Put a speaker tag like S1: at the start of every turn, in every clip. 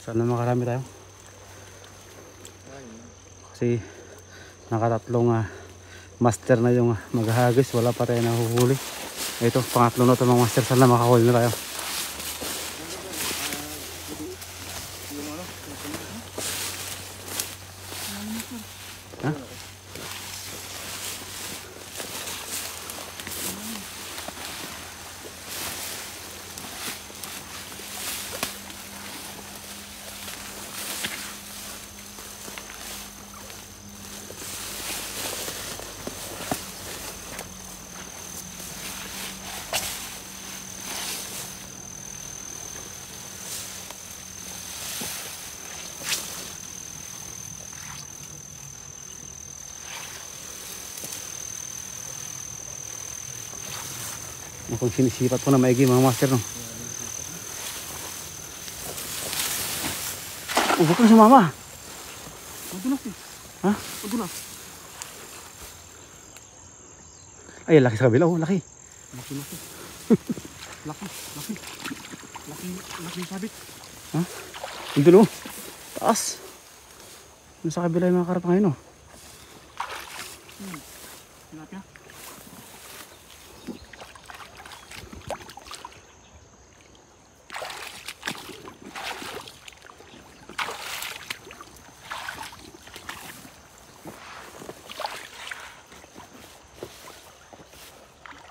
S1: Sana makarami tayo. Kasi nakatatlong master na yung maghahagis. Wala pa tayo nahuhuli. Ito, pangatlo na ito mga master. Sana makahuli na tayo. Ha? Kung sinisipat ko na maigi mga master, no? Huwag ka na sumama.
S2: Madulas eh.
S1: Ha?
S2: Madulas.
S1: Ay, laki sa kabila. Oh, laki.
S2: Laki. Laki sabit.
S1: Ha? Yung dulo. Taas. Yung sa kabila yung mga karap ngayon, no?
S2: Tilapia.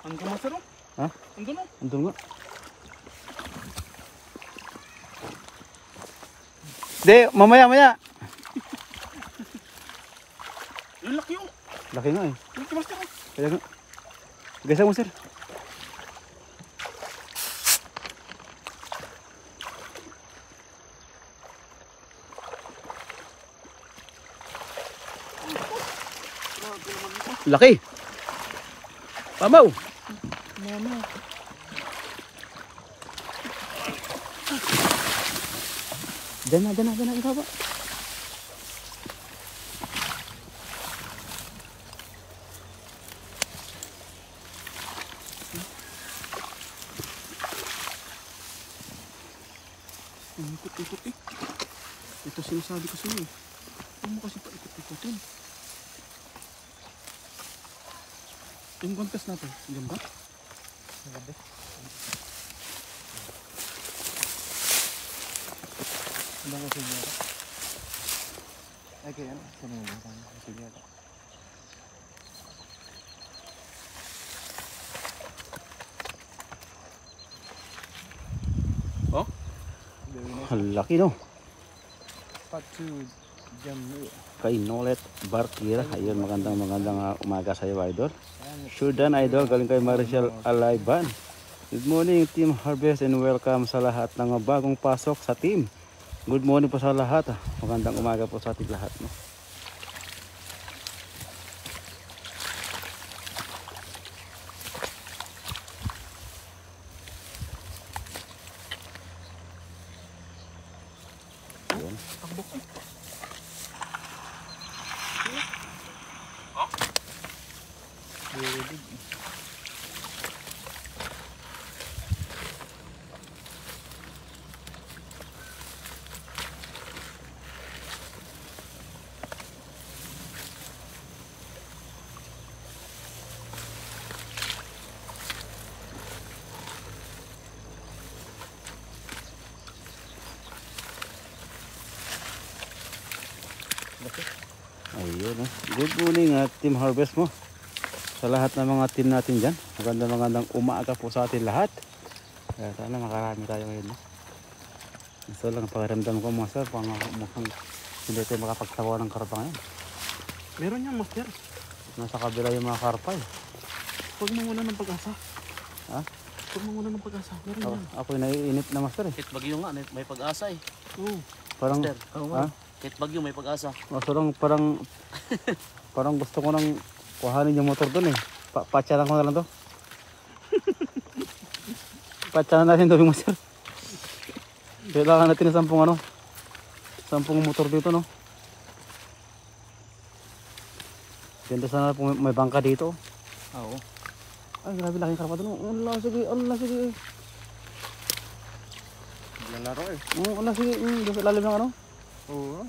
S2: Andun master oh.
S1: Ha?
S2: Andun oh.
S1: Andun nga. Hindi, mamaya.
S2: Yung laki oh.
S1: Laki nga eh.
S2: Laki master oh.
S1: Kaya nga. Gasa mo sir. Laki. Pabaw.
S2: Mama.
S1: Diyan na, ibaba.
S2: Ikot eh. Ito sinasabi ko sa'yo eh. Huwag mo kasi paikot-ikotin. Yung kontes natin, ganda? Ganda. Ano ko siya? Ay kaya ano? Saan mo ba? Sige. Oh?
S1: Laki no.
S2: Patu jam
S1: Kainolet Barkira. Ayun, magandang umaga sa iyo, idol. Sure done, idol. Galing kay Maricel Alayban. Good morning, Team Harvest, and welcome sa lahat ng bagong pasok sa team. Good morning po sa lahat. Magandang umaga po sa ating lahat, no? Ayun.
S2: takbok eh.
S1: Ayun, no? Good morning, Team Harvest mo. Sa lahat ng mga team natin dyan. Magandang umaga po sa atin lahat. Kaya sana makarami tayo ngayon, no? Ito lang pakiramdam ko mga sir. Mukhang hindi tayo makapagtawa ng karpa ngayon.
S2: Meron yan master.
S1: Nasa kabila yung mga karpa eh.
S2: Huwag mo muna ng pag-asa.
S1: Ha?
S2: Huwag mo muna ng pag-asa. Meron yan.
S1: Ako'y naiinip na master eh.
S3: Kahit bagyo nga, may pag-asa eh.
S2: Oo.
S1: Parang,
S3: Master,
S1: ha?
S3: kahit bagyo may pag-asa.
S1: Parang gusto ko nang kuhanin yung motor dun eh. Patsalan ko na lang to. Patsalan natin to yung master. Kailangan natin ng 10 motor dito, no? Ganda sana kung may bangka dito.
S3: Oo.
S1: Ay, grabe laking karpa dun. Allah, sige.
S2: Lalaro eh.
S1: Oo, ano sige, doon sa ilalim ng ano?
S2: Oo.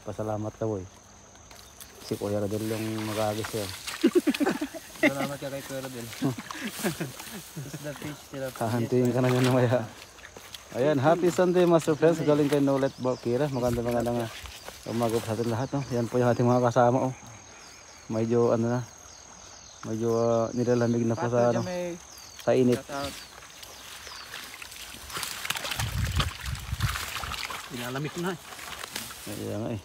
S1: Pasalamat ka, boy. Si Kuya Rodel yung mag-aagis yun.
S3: Salamat ka kay Kuya Rodel. Is the fish still up?
S1: Kahantuin ka na yun namaya. Ayan, happy Sunday, Master Friends. Galing kay Nolet Bakira. Maganda umaga po sa atin lahat. No? Yan po yung ating mga kasama. Oh. Medyo ano na. Medyo nilalamig na po sa, ano, sa init.
S2: Inalamig na eh.
S1: Ayan nga eh.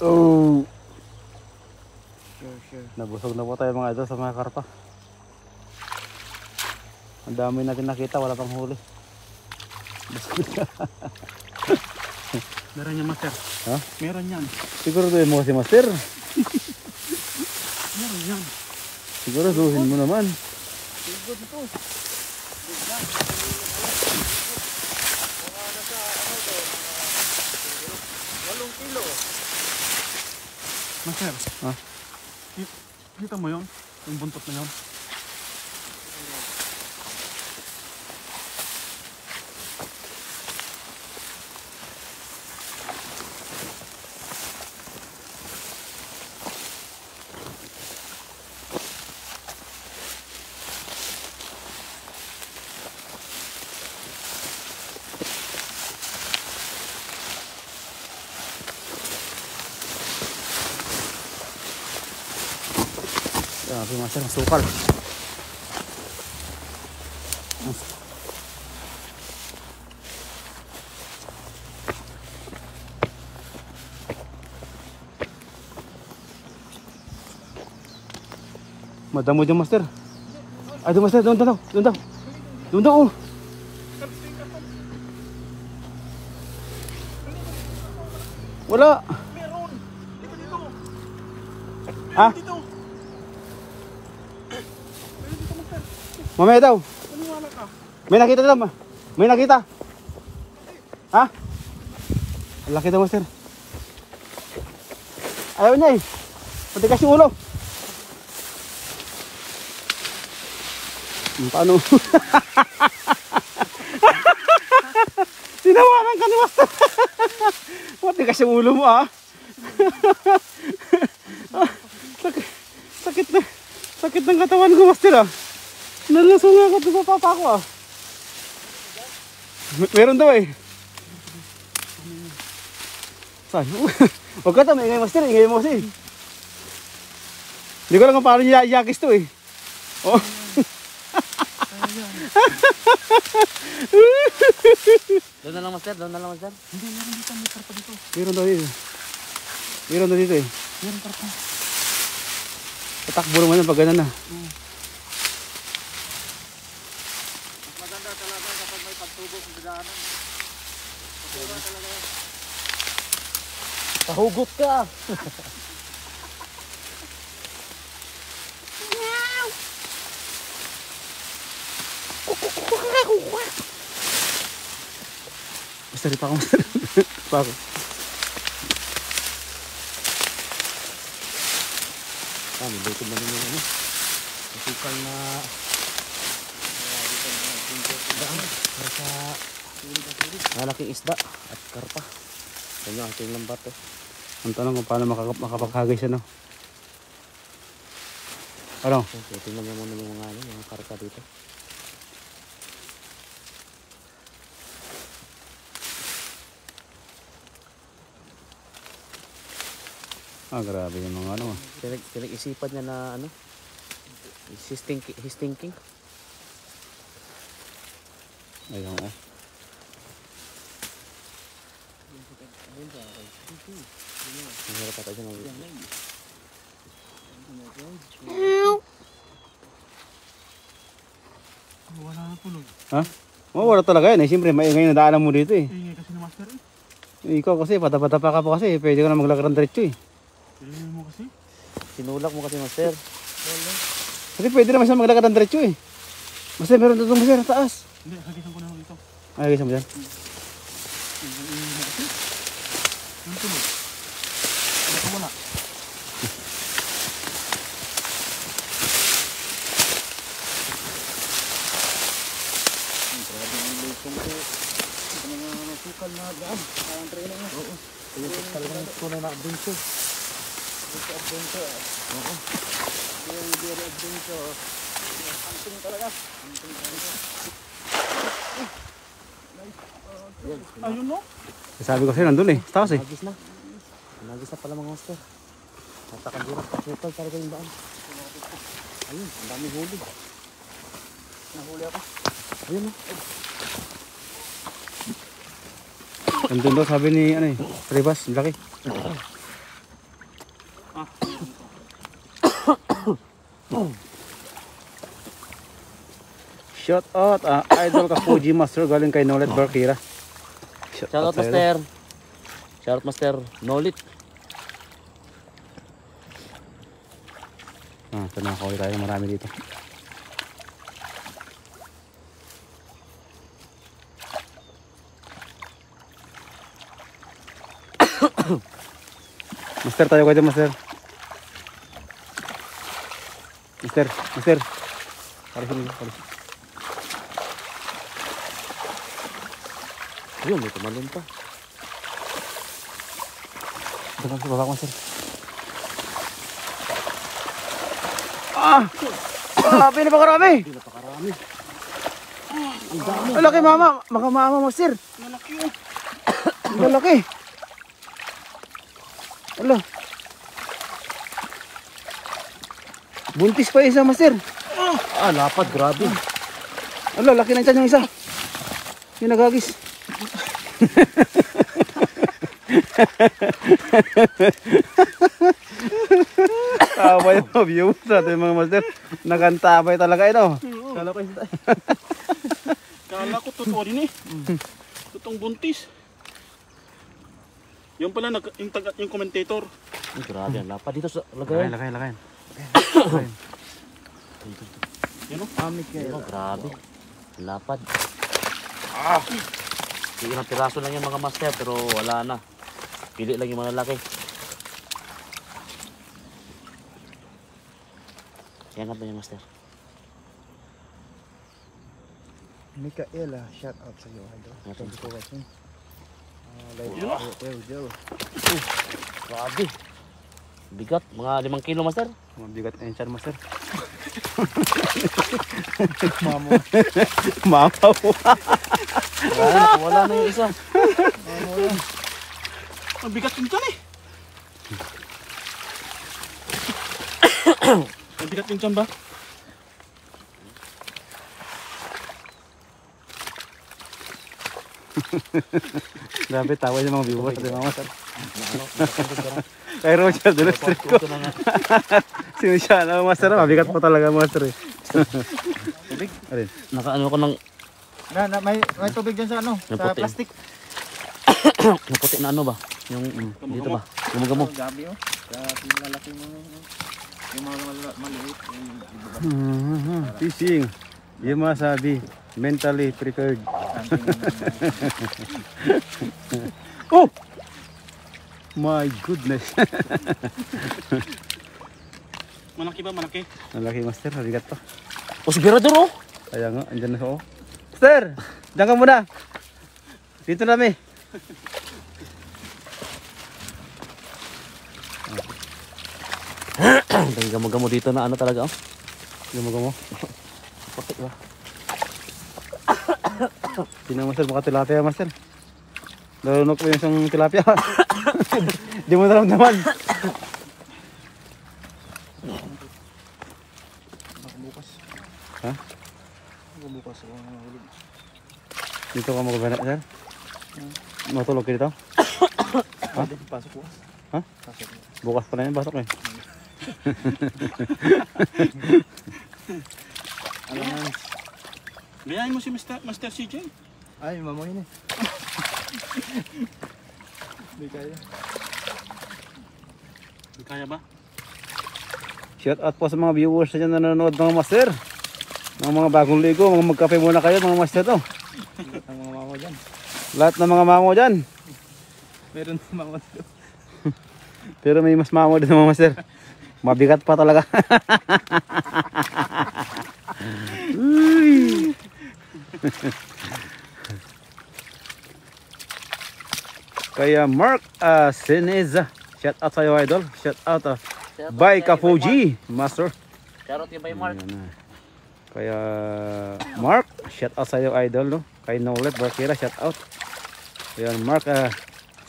S1: Oh,
S2: Sure.
S1: nabusog na po tayo mga idol sa mga karpa. Ang dami natin nakita, wala pang huli. Busog na.
S2: Meron yan, Master.
S1: Ha?
S2: Meron yan.
S1: Siguro doon mo si Master.
S2: Meron yan.
S1: Siguro duhin mo naman.
S2: Master.
S1: Ha?
S2: Kita mo yun? Yung buntot na yun?
S1: Grabe Master, ang sukal. Madamo dyan Master. Ay doon Master, doon daw. Doon daw. Oh. Wala.
S2: Meron! Dito.
S1: Ha?
S2: Dito.
S1: Mamaya daw.
S2: Paniwala ka.
S1: May nakita daw. May nakita. Ha? Ang laki daw Master. Ayaw niya eh. Patigas yung ulo. Paano? Tinawanan ka ni Master. Matigas yung ulo mo ah. Sakit ng katawan ko Master ah. Nalusong ako doon sa papa ko ah. Meron daw eh. Saan? Huwag ka tama, ingay Master, ingay mo kasi. Hindi ko lang kung paano yakis to eh. Oh.
S3: Doon na lang Master,
S2: Hindi, meron dito. May karpa dito.
S1: Meron daw dito. Meron daw dito eh.
S2: Meron karpa.
S1: Tatakbo naman yan pag ganun na.
S2: Maganda talaga kapag may pagtubo sa daanan. Maganda talaga yan.
S3: Pahugot ka!
S1: Master, pa ako Master. Pa ako.
S3: Niluto na rin yung ano. Masukal na... Para sa... Malaking isda at karpa. Yan yung ating lambat eh.
S1: Ang tanong kung paano makapaghagay siya no? Ano?
S3: Okay, tingnan mo muna yung mga karpa dito.
S1: Ah, grabe yung mga ano.
S3: Pinag-isipan niya na ano, his thinking.
S1: Ayun oh.
S3: Mahirap ata siya mag-
S2: Wala na tunog.
S1: Ha? Oh, wala talaga yan eh. Siyempre, maingay na daanan mo dito eh.
S2: Ingay kasi ni Master eh.
S1: Ikaw kasi, patapa ka pa kasi. Pwede ka na maglakad ng diretso eh.
S2: Tingnan mo kasi.
S3: Sinulak mo kasi Master.
S1: Kasi pwede naman siya maglakad ng diretso eh. Master, meron doon master, sa taas.
S2: Hindi, hagisan ko na dito.
S1: Ay, guys mo dyan.
S2: Yung tunog. Baka wala. Grabe ang lusong ko. Ito na nga nasukal na daan. Parang training na. Oo. Ito talagang tunay na adventure. Ito adventure. Oo. Very adventure. Hunting talaga. Hunting talaga. Ayun no?
S1: Sabi ko sa'yo, nandun eh. Sa taas eh.
S3: Nagis na. Nagis na pala mga master. Natakan din ang sukal talaga yung daan. Ayun, ang dami huli.
S2: Nahuli ako.
S3: Ayun o.
S1: Nandun daw, sabi ni, ano eh, Ribas, laki. Shout out, idol ka Fuji Master galing kay Nolet Barkira.
S3: Shoutout
S1: sa'yo.
S3: master. Shoutout master. Nolit.
S1: Ito na, kawin tayo, marami dito. Master, tayo ka dyan, master. Master. Palisin mo, palisin.
S3: Ayun, may tumalon pa.
S1: Ito sa baba ko, master. Pinapakarami!
S3: Hindi napakarami.
S1: Ang laki, mama. Makamama, master.
S2: Malaki oh.
S1: Ang laki. Ala. Buntis pa isa, master.
S3: Lapad. Grabe.
S1: Ala, laki ng tiyan yung isa. Yung nagagis. Tabay mo, viewers natin mga master. Nagantabay talaga ito.
S2: Kala ko Kala ko totoo din eh. Totoong buntis. Yung pala yung commentator.
S3: Ay, grabe ang lapad dito sa
S1: Lakayin,
S3: lagayan.
S1: lakayin.
S2: Yan o.
S3: Ayun, grabe. Ang lapad. Ilang piraso lang yung mga master pero wala na. Pili lang yung malalaki. Yangat na yung master.
S2: Micaela, shout out sa iyo.
S3: Natin.
S2: Thank you for watching.
S3: Grabe. Bigat. Mga 5 kilo master.
S1: Mabigat na yung tiyan, master.
S2: Mamo.
S1: Mamaw.
S3: Wala na yung isa.
S2: Ang bigat yung tiyan eh. Ang bigat yung tiyan ba?
S1: Grabe, tawa yung mga viewers natin mga master.
S3: Ano?
S1: Kay Roger, dulo street ko.
S3: Ito na nga.
S1: Sino siya? Ano, master? Mabigat pa talaga, master eh.
S2: Tubig?
S1: Alin?
S3: Nakaano ko ng
S2: May tubig dyan sa ano?
S3: May
S2: Sa
S3: puti.
S2: plastic.
S3: puti na ano ba? Yung dito ba? Gamo-gamo.
S2: Gabi oh. Kaya lalaki mo yung mga maliit. Yung
S1: Fishing. Yung masabi. Mentally prepared. Oh! My goodness.
S2: Malaki ba? Malaki?
S1: Malaki, master. Mabigat pa.
S3: O, sigurado ro.
S1: Kaya nga, andyan na siya. Oh. Master! Diyan ka muna. Dito na kami.
S3: Ang gamo-gamo dito na ano talaga oh.
S1: Gamo-gamo.
S3: Puti ba?
S1: Sino master? Baka tilapia, master. Nalunok mo yung isang tilapia. Di mo naramdaman.
S2: bukas.
S1: Ha?
S2: Bukas ako mahulog.
S1: Dito ka magkabana, sir? Matulog ka dito?
S2: Ha? Pasok bukas.
S1: Ha?
S2: Pasok.
S1: Bukas pa na yun, basok eh.
S2: Alam mo. Gayahin mo si Master CJ. Ay, mamoy na. Hindi kaya. Hindi kaya ba?
S1: Shout out po sa mga viewers na dyan na nanonood mga master. Ng mga bagong ligo, mga magkape muna kayo mga master to.
S2: Ang mga mamo dyan.
S1: Lahat ng mga mamo dyan.
S2: Meron sa mamo dyan.
S1: Pero may mas mamo din mga master. Mabigat pa talaga. Uy. Kaya Mark Seneza. Shout out sa'yo idol. Shout out by Kafuji Master.
S3: Charot yung by Mark.
S1: Ayan na. Kaya Mark, shout out sa'yo idol no. Kay Nolet Barkira, shout out. Ayan Mark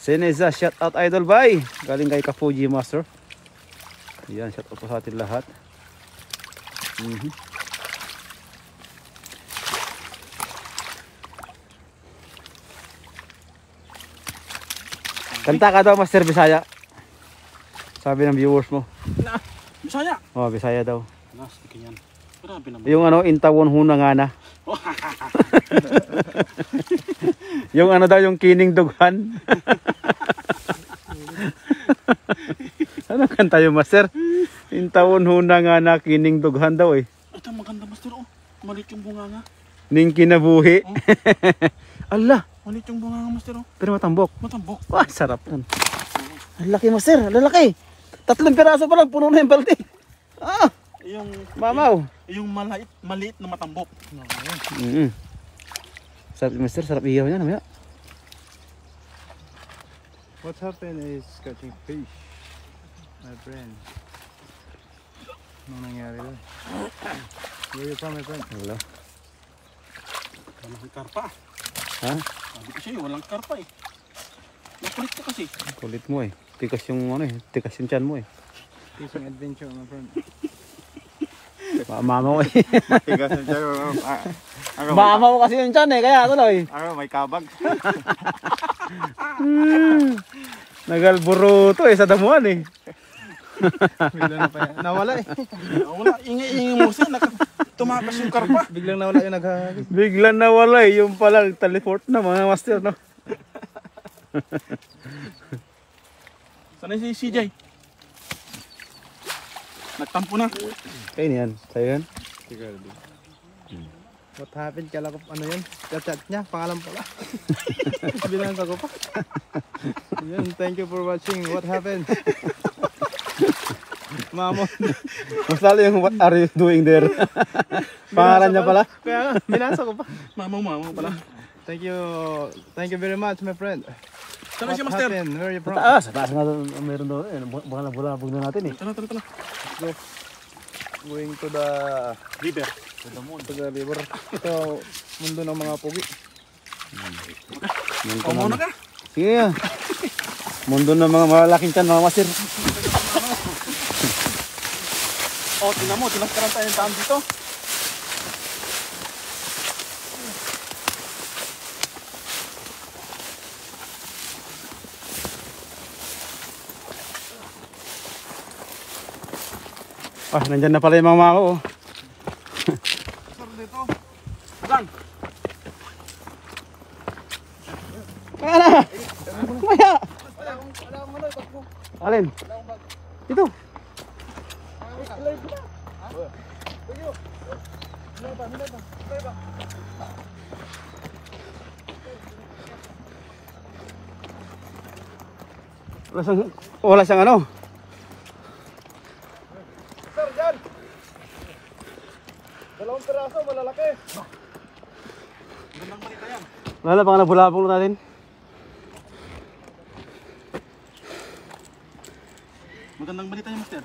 S1: Seneza, shout out idol by. Galing kay Kafuji Master. Ayan, shout out po sa atin lahat. Kanta ka daw Master Bisaya. Sabi ng viewers mo.
S2: Bisaya.
S1: Oh, Bisaya daw.
S2: Nas, ganyan. Grabe naman.
S1: Yung ano, intawon huna nga na. Yung ano daw, yung kining dughan. Ano kanta yung Master? Intawon huna nga na, kining dughan daw eh.
S2: Ito maganda master oh. Malit yung bunga nga.
S1: Ning kinabuhi. Allah,
S2: Malit yung bunga nga master oh.
S1: pero matambok.
S2: Matambok.
S1: Wah, sarap yan. Ang laki Master, ang lalaki. 3 piraso pa lang, puno na yung balde. Ah,
S2: Yung
S1: mamaw.
S2: yung maliit na matambok.
S1: Sarap Master, sarap iyaw yan. Mamaya.
S4: What happened is catching fish, my friend. Anong nangyari doon? Where you from, my friend?
S1: Wala.
S2: Walang karpa.
S1: Ha?
S2: Sabi ko sa'yo, walang karpa eh. Nakulit ka kasi.
S1: Kulit mo eh. Tikas yung ano eh. Tikas yung tiyan mo eh.
S4: Fishing adventure, my friend.
S1: Mamaw eh.
S4: Tigas na dyan.
S1: Mamaw kasi yung tiyan eh. Kaya tuloy.
S4: May kabag.
S1: Nagalburuto eh sa damuhan eh.
S4: Biglang na pa yan. Nawala eh.
S2: Wala, ingay-ingay mo siya. Tumakas yung karpa.
S4: Biglang nawala yung naghahagis.
S1: Biglang nawala eh. Yung palang teleport na mga master no.
S2: Sanay si CJ. Nagtampo na.
S1: Kayo yan. Sa'yo yan.
S4: What happened? Kala ko ano yun? Chat niya. Pangalan pala. Binasa ko pa. Yun, thank you for watching. What happened? Mamo.
S1: Masala yung what are you doing there? Pangalan niya pala.
S4: Kaya nga, binasa ko pa.
S2: Mamaw pala.
S4: Thank you. Thank you very much, my friend.
S2: Sanay si
S4: What
S2: master.
S4: happened? Where are you from?
S1: Taas. Taas nga meron doon. Baka nabulabog na natin eh.
S2: Tara.
S4: Going to the
S2: River.
S4: to the river. Ito, mundo ng mga pugi.
S2: O muna ka.
S1: Sige yan. Mundo ng mga malaking tiyan mga master.
S2: O, tingnan mo. Tinaskaran tayo ng daan dito.
S1: Ah, nandyan na pala yung mga mamo oh.
S2: Sir, dito. Saan?
S1: Kaya na! Kumaya! Alin? Dito. Wala siyang ano.
S4: Sir, dyan! 2 piraso, malalaki.
S2: Magandang malita yan.
S1: Wala na, baka nabulabog na natin.
S2: Magandang balita niya, master.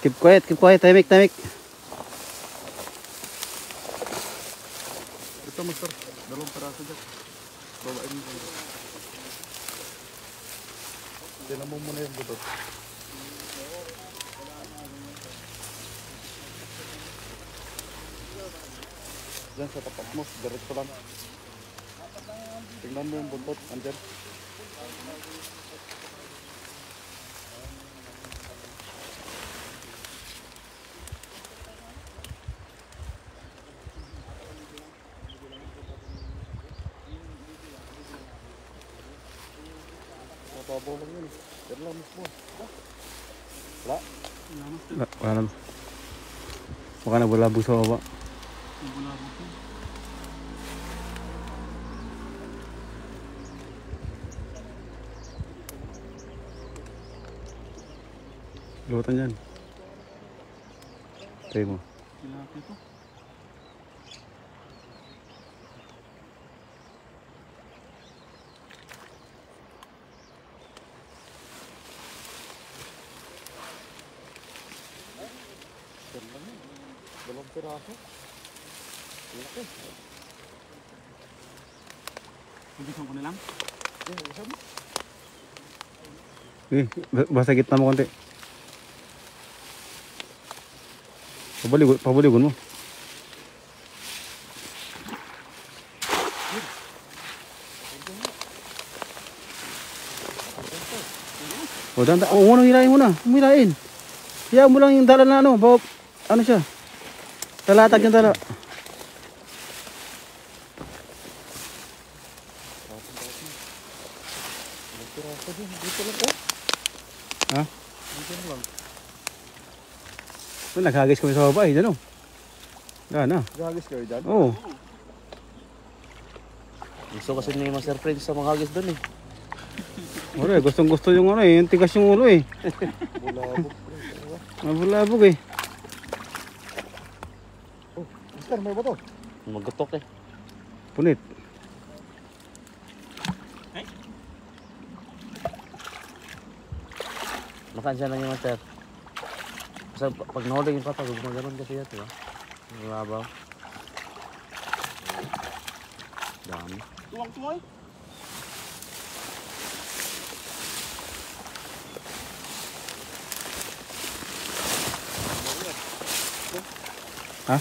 S1: Keep quiet, tahimik.
S4: Ito, master. Dalawang peraso dyan. Bawain mo. Tinan mo muna yung butot. Diyan sa tapat mo, diretso lang. Tingnan mo yung buntot, andyan. Mababaw lang yun. Yan lang mismo. Wala.
S1: Wala naman. Baka nabulabog sa baba. Lutan yan. Tayo mo.
S4: Tilapia to. Dalawang piraso. Laki. Ibisan ko na lang. Ibisan mo.
S1: Basta gitna mo konti. Pabuligon mo. Unang hilahin mo na. Hilahin. Hiya mo lang yung dala na ano. Ano siya? Talatag yung dala. Ha? Naghagis kami sa baba eh. Dyan o. Yan ah.
S4: Gagis kayo dyan?
S1: Oo.
S3: Gusto kasi ni Master Prince sa mga hagis doon eh.
S1: Ore, gustong gusto yung ano eh. Yung tigas yung ulo eh.
S4: Bulabog.
S1: Mabulabog eh.
S4: Oh, Mister, may bato.
S3: Magutok eh.
S1: Punit.
S3: Makansya lang yung Master. Kasi pag nahuli yung pata, gumaganon kasi yan, diba? Ang labaw. Dami.
S4: Tuwang-tuwang.
S1: Ha?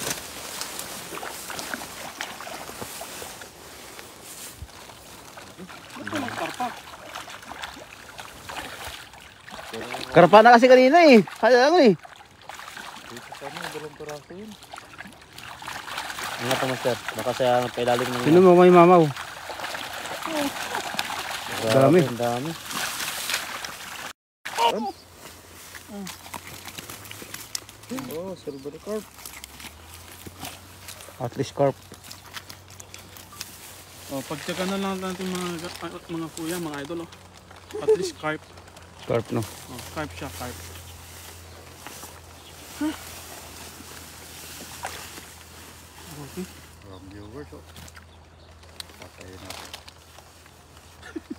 S1: Karpa na kasi kanina eh. Kaya ano eh.
S4: Dito sana, dalawang piraso yun.
S3: Ingat to Master. Baka sa pailalim ng...
S1: Sino mo may mamaw?
S3: Grabe,
S1: Dami.
S3: ang dami.
S4: Oh, silver carp.
S1: At least carp.
S2: Oh, pagtyaga na lang natin mga kuya, mga idol oh. At least carp.
S1: Carp no.
S2: Oh, carp siya, carp. Okay.
S4: From viewers, oh. Patayin natin.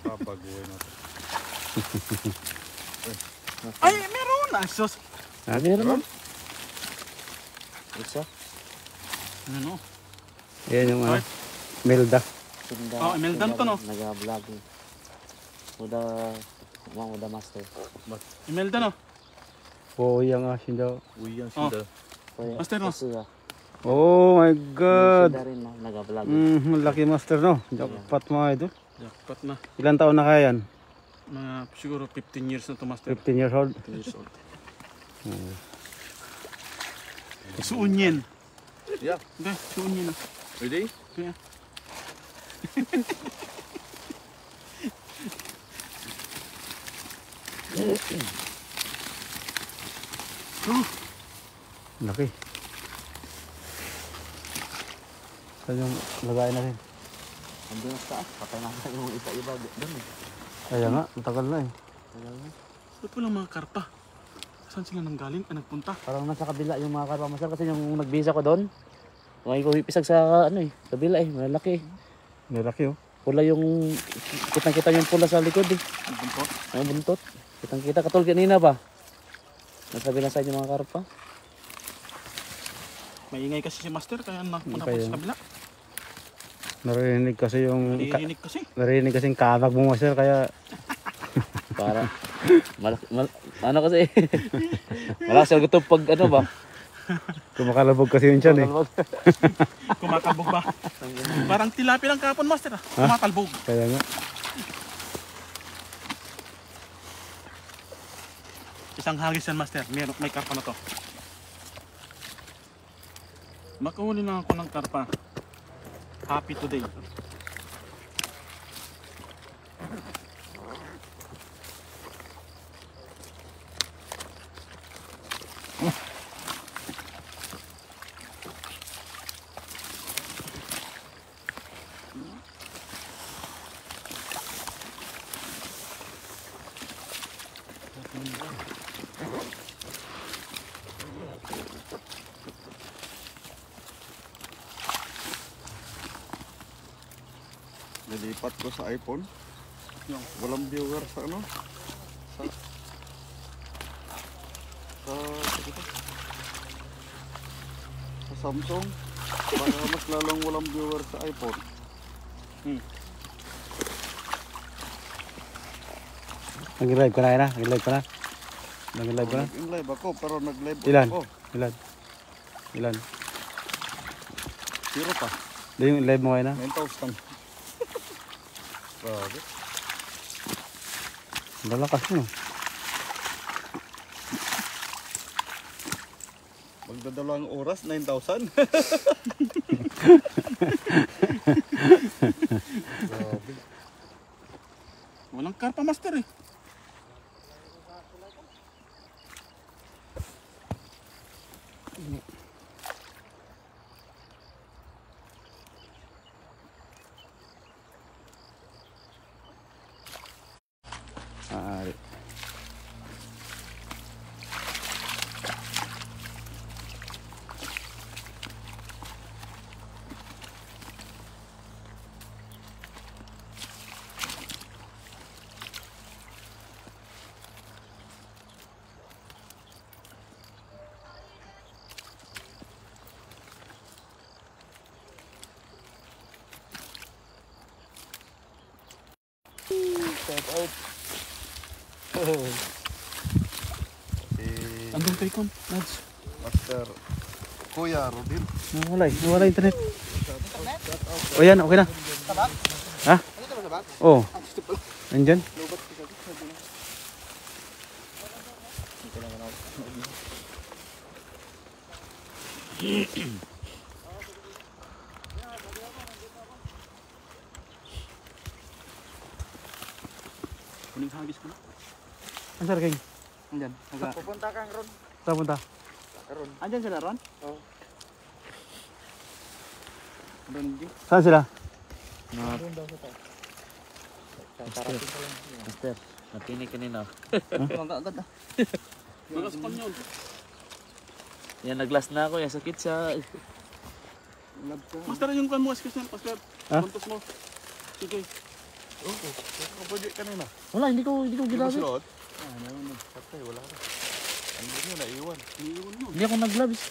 S4: Papaguhin natin.
S2: Ay, meron! Asos!
S3: Meron naman. Isa.
S2: Ano?
S1: Yan yung ano.
S2: Carp.
S1: Melda.
S3: Sunda.
S2: Oh, Imeldan to, no?
S3: Nag-vlog eh. Uda Master.
S2: Imelda no?
S1: Oo, yung asin daw.
S4: Uy, yan
S2: Oh.
S4: sila.
S2: Master, no?
S1: Oh my God.
S3: Sunda rin no? Nag-vlog.
S1: Laki master no. Jackpot mga idol.
S2: Jackpot na.
S1: Ilan taon na kaya yan?
S2: Mga siguro 15 years na to, Master.
S1: 15 years old.
S2: 15 years old. Suunyen.
S4: Yeah.
S2: Hindi, suunyen na.
S4: Ready?
S2: Kaya.
S1: Laki. Saan yung lagay na rin?
S3: Andun na sa taas. Patay natin yung isa-iba doon eh.
S1: Kaya nga, matagal na eh.
S2: Ba't walang mga karpa? Saan sila nanggaling? Nagpunta?
S3: Parang nasa kabila yung mga karpa Master kasi yung nagbisa ko doon. Ngayon ko ipisag sa ano eh. Kabila eh. Malaki eh.
S1: Malaki oh.
S3: Pula yung... Kitang-kita yung pula sa likod eh.
S2: Ang buntot?
S3: Ang buntot. Kitang-kita. Katulad kanina ba? Nasa kabila side yung mga karpa.
S2: Maingay kasi si Master kaya napunta
S1: Kaya.
S2: po sa kabila.
S1: Narinig kasi yung...
S2: Naririnig kasi.
S1: Narinig kasing kamag mo, master, kaya...
S3: Para ano kasi malakas ang gutom pag ano ba?
S1: Kumakalabog kasi yun dyan eh.
S2: Kumakalbog ba? Parang tilapia lang kapon, master. Kumakalbog.
S1: Kaya nga.
S2: Isang hagis yan, master. May karpa na to. Makahuli lang ako ng karpa. Happy today.
S4: Nilipat ko sa iPhone. Walang viewer sa ano? Sa Samsung. Para mas lalong walang viewer sa iPhone.
S1: Nag-live ka na, Ina? Nag-live ka na? Nag-live ka na?
S4: Nag-live ako pero nag-live
S1: Ilan?
S4: ako.
S1: Ilan?
S4: Zero pa.
S1: Di yung live mo kayo na?
S4: 9,000. Grabe.
S1: Lalakas mo.
S4: Magdadalawang oras, 9,000. Grabe.
S2: Walang karpa, master eh.
S1: Maaari.
S4: Shout out. Si
S2: Andun kay Kon, Nads.
S4: Master Kuya Rodin.
S1: Nawala internet. O yan, okay na. Ha? Oo. Nandyan?
S2: Kuning hagis ko na.
S1: Ang sir, King?
S2: Andyan.
S4: Pupunta kang Ron.
S1: Saan punta?
S4: Ron.
S2: Andyan sila, Ron?
S4: Oo.
S2: Ron, di.
S1: Saan sila?
S3: Master, natinig kanina.
S2: Agad ah. Magas pa yun.
S3: Yan naglas na ako, yung sakit sa
S2: Master, yung kan mo, excuse me, master.
S1: Ha?
S2: Puntos mo. Sige.
S4: Oo. Kapag kanina.
S3: wala, hindi ko
S4: Hindi mo
S3: ginamit.
S4: sinuot? Patay, wala ka. Hindi nyo naiwan.
S2: Iniiwan mo.
S3: Hindi ako nag-gloves.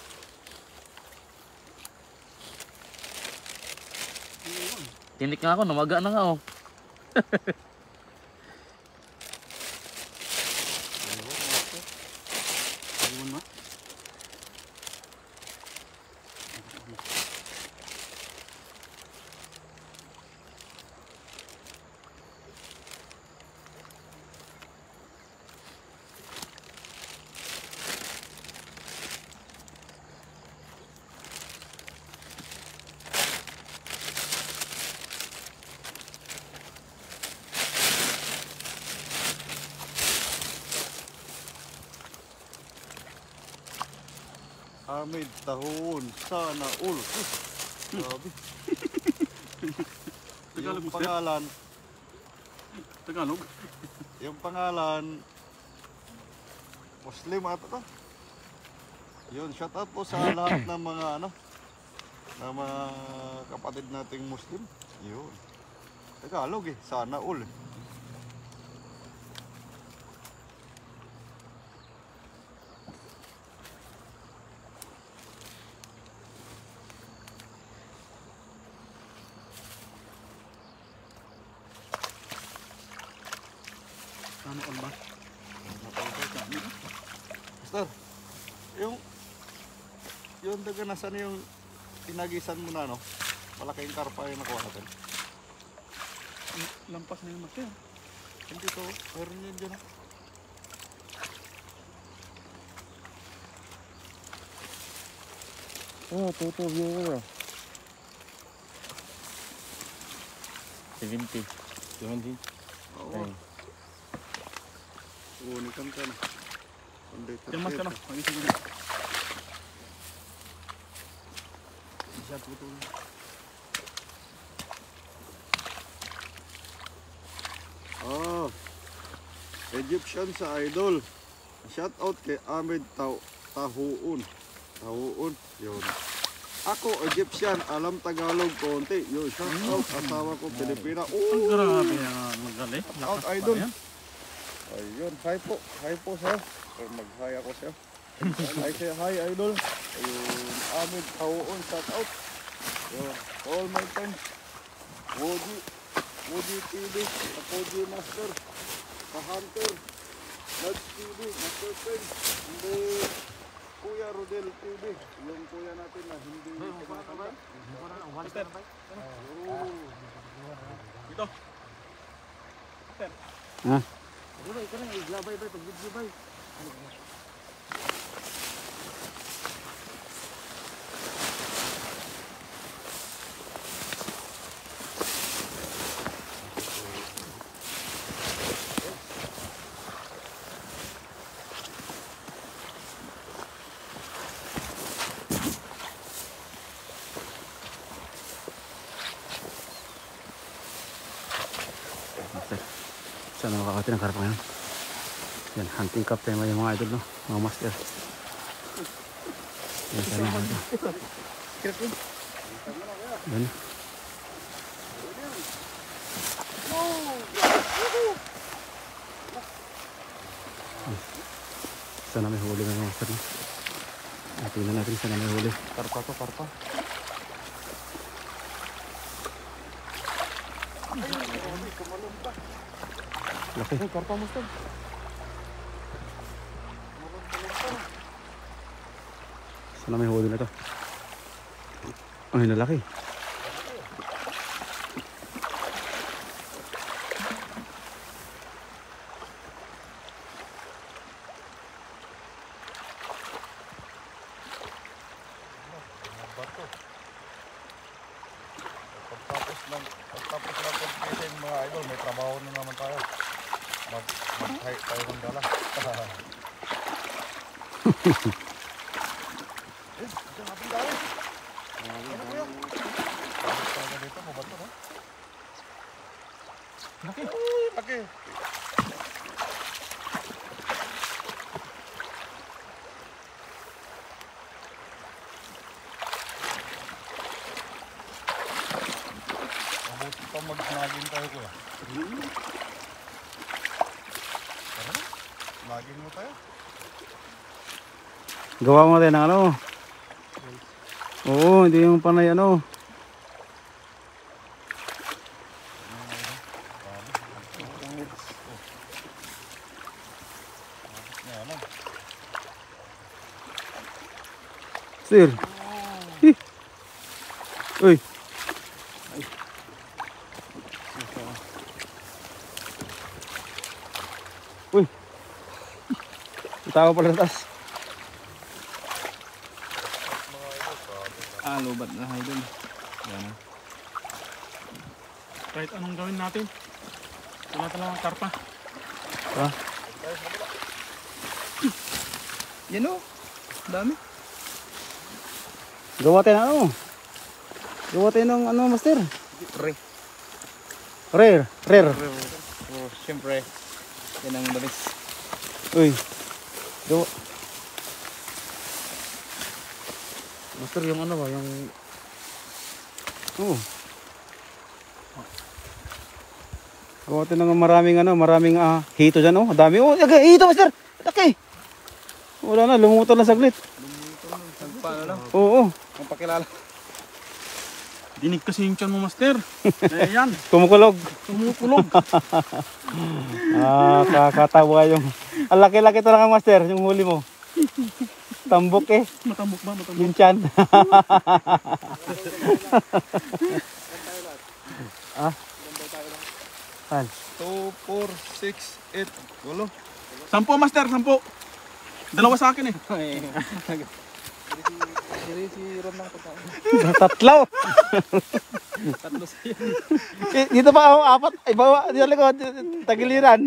S3: Tinik nga ako, namaga na nga oh.
S2: Iniiwan mo.
S4: Hamid Tahun Sana Ul. Grabe.
S2: Tagalog,
S4: Yung
S2: Master?
S4: pangalan,
S2: Tagalog.
S4: yung pangalan Muslim ata to. Yun, shout out po sa lahat ng mga ng mga kapatid nating Muslim. Yun. Tagalog eh, Sana Ul.
S2: Ano ba?
S4: Master, yung daga nasan yung tinagisan mo na, no? Malaking karpa yung nakuha natin.
S2: Lampas na yung master.
S4: Hindi to, meron yun dyan.
S3: Oh, total viewer. 70. 70.
S4: Oo. Unikan ka na.
S2: Diyan mas ka na. Pag-isip ko na. Hindi siya tutulong.
S4: Ah, Egyptian sa idol. Shout out kay Ahmed Tahuon. Tahuon, yun. Ako Egyptian, alam Tagalog konti. Yun, shout out. Asawa ko Pilipina.
S2: Ang grabe ang magaling.
S4: Shout out idol. Ayun, hi po sir. Or mag-hi ako sir. I say hi idol. Ayun, Ahmed Tahuon, shout out. Yun, all my friends. Woody TV, Woody Master, Hunter, Nuts TV, Master Friends, hindi Kuya Rodel TV, yung kuya natin na hindi kumakabay.
S2: Dito.
S1: Ha?
S3: Ikaw na, iglabay ba? Pag-video ba?
S1: Sana makakati ng karpa ngayon. Yan, hunting cup tayo yung mga idol, no? Mga master. Yan, sana makakati. Yan. Sana may huli ng mga master, no? Tingnan natin sana may huli.
S3: Karpa to, karpa.
S1: Laki.
S3: Ay, karpa mo, Steve.
S1: Sana may huli na to. Ay, nalaki.
S4: Pagtapos ng competition mga idol, may trabaho na naman tayo. Mag-hike tayo ng dala. Diyan natin tayo. Ano ko yun? Tapos talaga dito, mabato no? Laki. Laki. Mabuti pa mag-snagging tayo kuya. Tara na, snagging mo tayo.
S1: Gawa mo tayo ng ano? Oo, hindi yung panay ano. Sir. Hi. Uy. Uy. Tao pala sa taas.
S2: Lobat na idol. Yan. Kahit anong gawin natin. Wala talagang karpa.
S1: Ha?
S2: Yan o. Dami.
S1: Gawa tayo ng ano? Gawa tayo ng ano, master? Rare.
S2: Oh, siyempre. Yan ang balis.
S1: Uy. Gawa.
S3: Master, yung ano ba? Yung...
S1: Oo. Gawa tayo ng maraming hito dyan, oh. Dami, oh. Hito, master. Laki. Wala na, lumutol na saglit.
S2: Paano lang?
S1: Oo.
S2: Ang pakilala. Init kasi yung tiyan mo, master. Kaya yan,
S1: Kumukulog.
S2: kumukulog.
S1: Kakatawa yung... Ang laki-laki talaga master, yung huli mo. Tambok eh.
S2: Matambok ba? Matambok.
S1: Yung tiyan. Saan?
S4: 2, 4, 6, 8, 8.
S2: 10, master, 10. Dalawa sa akin eh.
S3: Si Ron lang pagkain.
S1: Tatlo.
S3: Tatlo siya.
S1: Dito pa ako, 4. Ay, bawa. Dito likod. Tagiliran.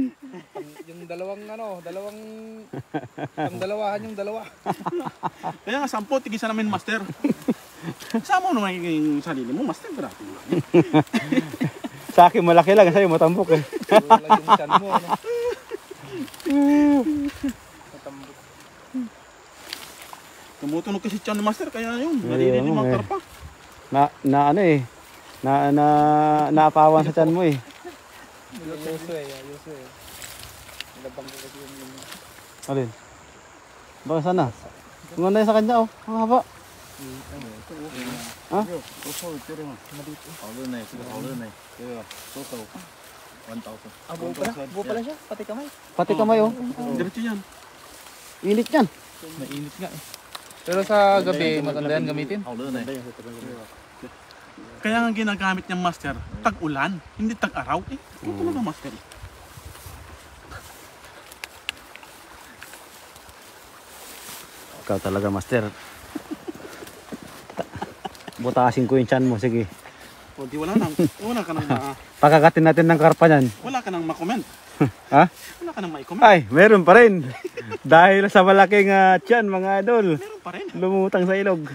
S3: Yung dalawang ang dalawahan yung dalawa.
S2: Kaya nga 10, tigisa namin, master. Sama mo naman yung sarili mo, master. Grabe.
S1: Sa akin malaki lang, sa'yo matambok eh.
S3: Wala yung chan mo, ano? Matambok.
S2: Tumutunog kasi tiyan ni master, kaya yun. Narinig yung mga karpa.
S1: Ano eh. Naapawan sa tiyan mo eh.
S3: Ayuso eh. Nalabang ko kasi yung...
S1: Alin? Baka sana? Kung ano yun sa kanya oh. Ang haba. Ha?
S3: Buo pala siya, pati kamay.
S1: Pati kamay oh.
S2: Diretso yan.
S1: Init yan.
S3: Mainit nga eh. Pero sa gabi, maganda yan gamitin.
S2: Kaya nga ginagamit niyang master, tag-ulan, hindi tag-araw. Eh, ito na master.
S1: Ikaw talaga master. Butasin ko yung tiyan mo, sige.
S2: O di wala ka nang
S1: Pakakatin natin ng karpa niyan.
S2: wala ka nang ma-comment.
S1: Ha?
S2: Wala ka nang ma-comment.
S1: Ay, meron pa rin. Dahil sa malaking tiyan mga idol.
S2: Meron pa rin.
S1: Lumutang sa ilog.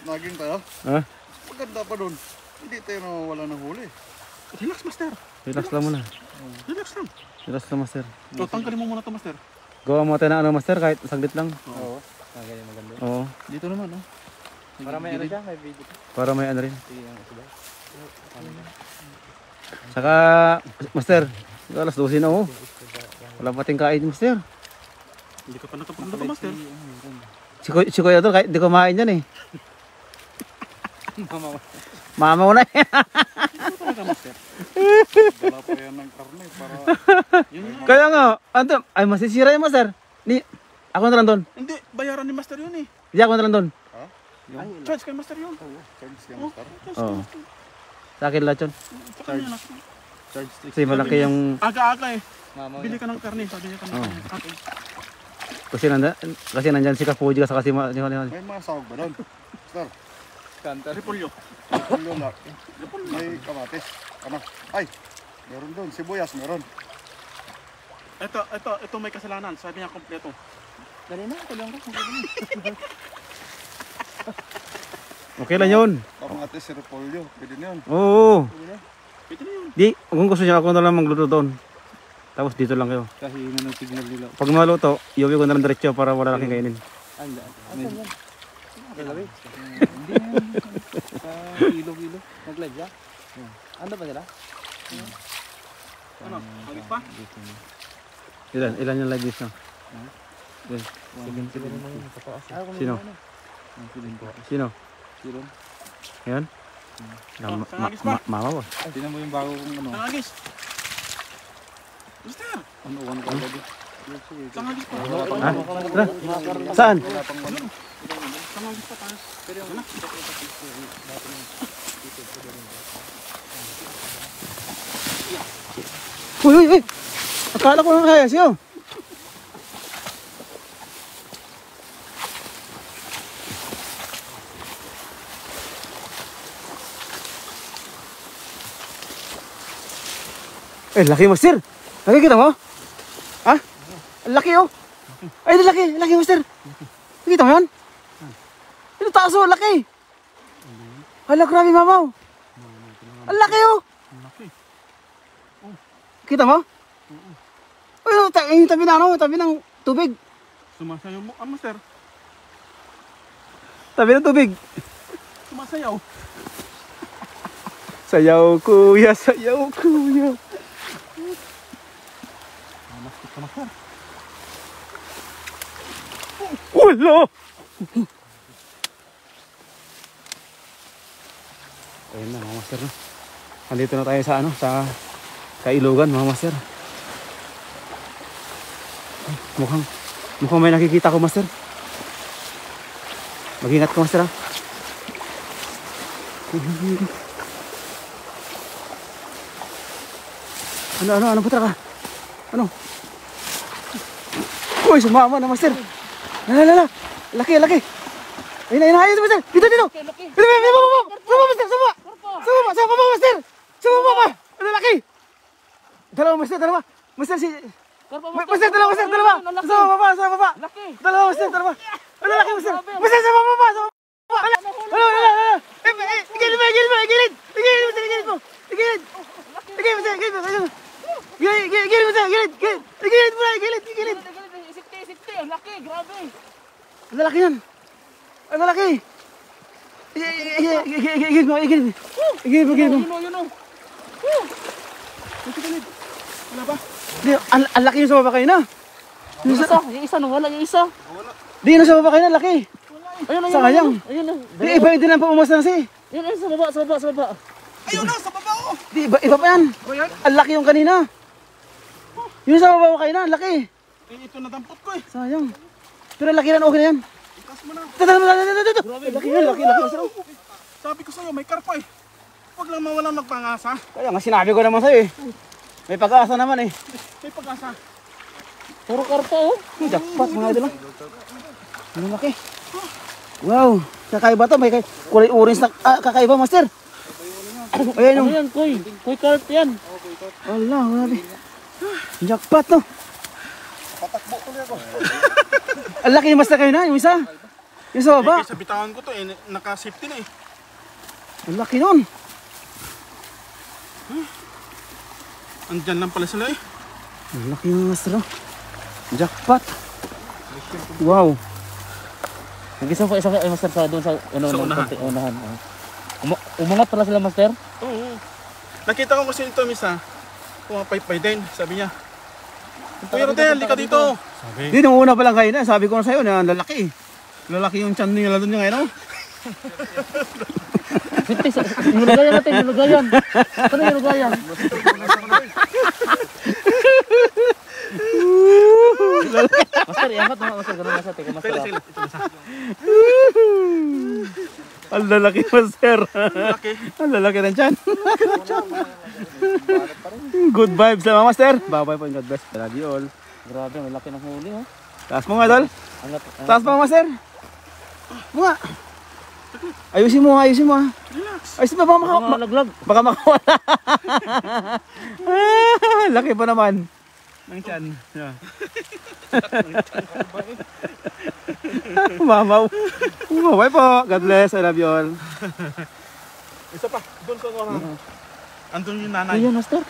S4: Naging tayo.
S1: Ha?
S4: Maganda pa doon. Hindi tayo nawawala ng huli.
S2: Relax, master.
S1: Relax lang muna.
S2: Relax lang.
S1: Relax lang master.
S2: O, tanggalin mo muna to, master.
S1: Gawa mo tayo ng ano master kahit saglit lang.
S3: Oo. Ganyan maganda.
S1: Oo.
S3: Dito naman, oh. Para may ano dyan, may video.
S1: Para may ano rin.
S3: Sige, ang isa ba?
S1: Saka master, alas 12 na oh. Wala pa ting kain master.
S2: Hindi ka pa nakapagluto, master.
S1: Si Kuya Dol, kahit di kumain yan eh.
S3: Mama.
S1: Mama mo na eh.
S2: Ano talaga, master?
S4: Wala pa yan ng karne para...
S2: Yun nga.
S1: Kaya nga, ano, ay masisira yung master. Ako na lang doon.
S2: Hindi, bayaran ni master yun eh.
S1: Di ako na lang doon.
S2: Charge kay master yun.
S4: Charge ka,
S2: Oh,
S4: master.
S2: charge
S1: Oo.
S2: kay master.
S1: Sa akin lahat yun.
S2: Sa kanya na.
S4: Charge stick.
S1: Kasi malaki yung...
S2: Aga-aga eh.
S3: Mama.
S2: Bili ka ng karne, sabi niya ka ng karne. Okay.
S1: Kasi nandyan si Kapuji kasi si Hali.
S4: May mga sahog ba doon? Master,
S3: Kanta.
S2: Repolyo.
S4: pulo na. May kamatis. Ano? Ay, meron doon. Sibuyas, meron.
S2: Ito may kasalanan. Sabi niya kompleto.
S3: Dali na, tulungan ko.
S1: Okay lang yun.
S4: Kamatis, repolyo. Pwede na yun.
S1: Oo.
S2: Pwede na yun.
S1: Di, kung gusto niya ako na lang magluto doon. Tapos dito lang kayo.
S3: Kasi yun ang signal nila.
S1: Pag maluto, iuwi ko na lang diretso para wala lang kainin.
S3: Asan yan? Galawi? Hindi yan. Sa ilog-ilog. Nag-live siya? Ano ba sila?
S2: Ano? Magit pa?
S1: Ilan yung live views na? Ilan? Sino? Sino?
S3: Sino?
S1: Ayan?
S2: Oh, sangagis pa.
S1: Mama ba?
S3: Tingnan mo yung bago kong ano.
S2: Sangagis. Mister.
S3: Ano ka agad?
S2: Sangagis pa.
S1: Ha? Tara. Saan?
S2: Sangagis pa tayo. Pero yung
S1: Uy! Akala ko nang kaya siya. Laki master. Nakikita mo? Ha? Ang laki oh. Ay, laki master. Nakikita mo yan? Ito taas oh, laki. Hala, grabe mamaw. Ang laki oh. Kita mo? Uy, yung tabi na ano, tabi ng tubig.
S2: sumasayaw mo. Master.
S1: Tabi ng tubig.
S2: Sumasayaw.
S1: Sayaw kuya, sayaw kuya.
S2: Mastik ka, master.
S1: Ulo! Ayun na mga master, no? Nandito na tayo sa ano, sa Kailugan mga master. Mukhang may nakikita ko master. Mag-ingat ka master ha. Ano putra ka? Ano? Uy, sumama na master. Lala. Laki. Ayun, master. Dito. Dito, master. Sama master. Sama pa. Ano laki? Dalawa master. Master si Master, dalawa. Sama pa. Dalawa master. Ano laki master? Master, sama pa. Gilid.
S2: Isipte, ang laki, grabe.
S1: Ang lalaki yan. Ang lalaki. Igilid mo.
S2: Yun o.
S1: Wala ba? Di, ang laki yung sumaba kayo na.
S2: Yung isa, wala yung isa.
S1: Di na sumaba kayo na, laki.
S2: Ayun.
S1: Sayang.
S2: Ayun.
S1: Di, iba din ang pumas na si.
S2: Ayun, sa baba.
S3: Ayun na, sa baba oh.
S1: Di, iba pa yan. Ang laki yung kanina. Yung sumaba kayo na, ang laki.
S3: Ito nadampot ko eh.
S1: Sayang. Pero laki na, okay na yan.
S3: Ikas mo na.
S1: Laki yan.
S3: Sabi ko sa'yo, may karpa eh. Huwag lang mawalang magpangasa.
S1: Kaya nga sinabi ko naman sa'yo eh. May pag-asa naman eh.
S3: May pag-asa.
S2: Puro karpa oh.
S1: Jackpot mga idol lang. Ang laki. Wow. Kakaiba to. May kulay orange na kakaiba master. Ayan yung.
S2: Ano yan, Koy? Koy carp yan.
S1: Wala, grabe. Jackpot to.
S3: Patakbo tuloy ako.
S1: Ang laki yung master kayo na. Yung isa. Yung sa baba.
S3: Sa bitawan ko to eh, naka-safety na eh.
S1: Ang laki nun.
S3: Andyan lang pala sila eh.
S1: Ang laki yung master. Jackpot. Wow.
S2: Nag-isa pa ay master sa doon sa unahan. Umangat pala sila master.
S3: Oo. Nakita ko kasi ito misa. Pumapaypay din, sabi niya. Pero Rodel, lika dito. Sabi.
S1: Di, nung una pa lang kayo na. Sabi ko na sa'yo na lalaki. Lalaki yung tiyan nila doon yung ngayon.
S2: Nilagayan natin, nilagayan. Ano yung nilagayan? Master, iangat mo. Master, ganun master. Teka, master.
S3: Sige, ito misa.
S1: Ang lalaki master.
S3: Laki.
S1: Ang lalaki ng tiyan. Good vibes lang mga master. Bye-bye po and God bless. Love you all.
S2: Grabe, may laki ng huli oh.
S1: Taas mo nga dol. Taas mo master. Mga. Ayusin mo ha. Ayusin mo baka
S2: Nalaglag.
S1: baka makawala. Laki pa naman. Ng tiyan. Yeah. Mamaw. Bye po. God bless. I love you all.
S3: Isa pa, doon sa orang. Andun yung nanay.
S2: Ayan, master.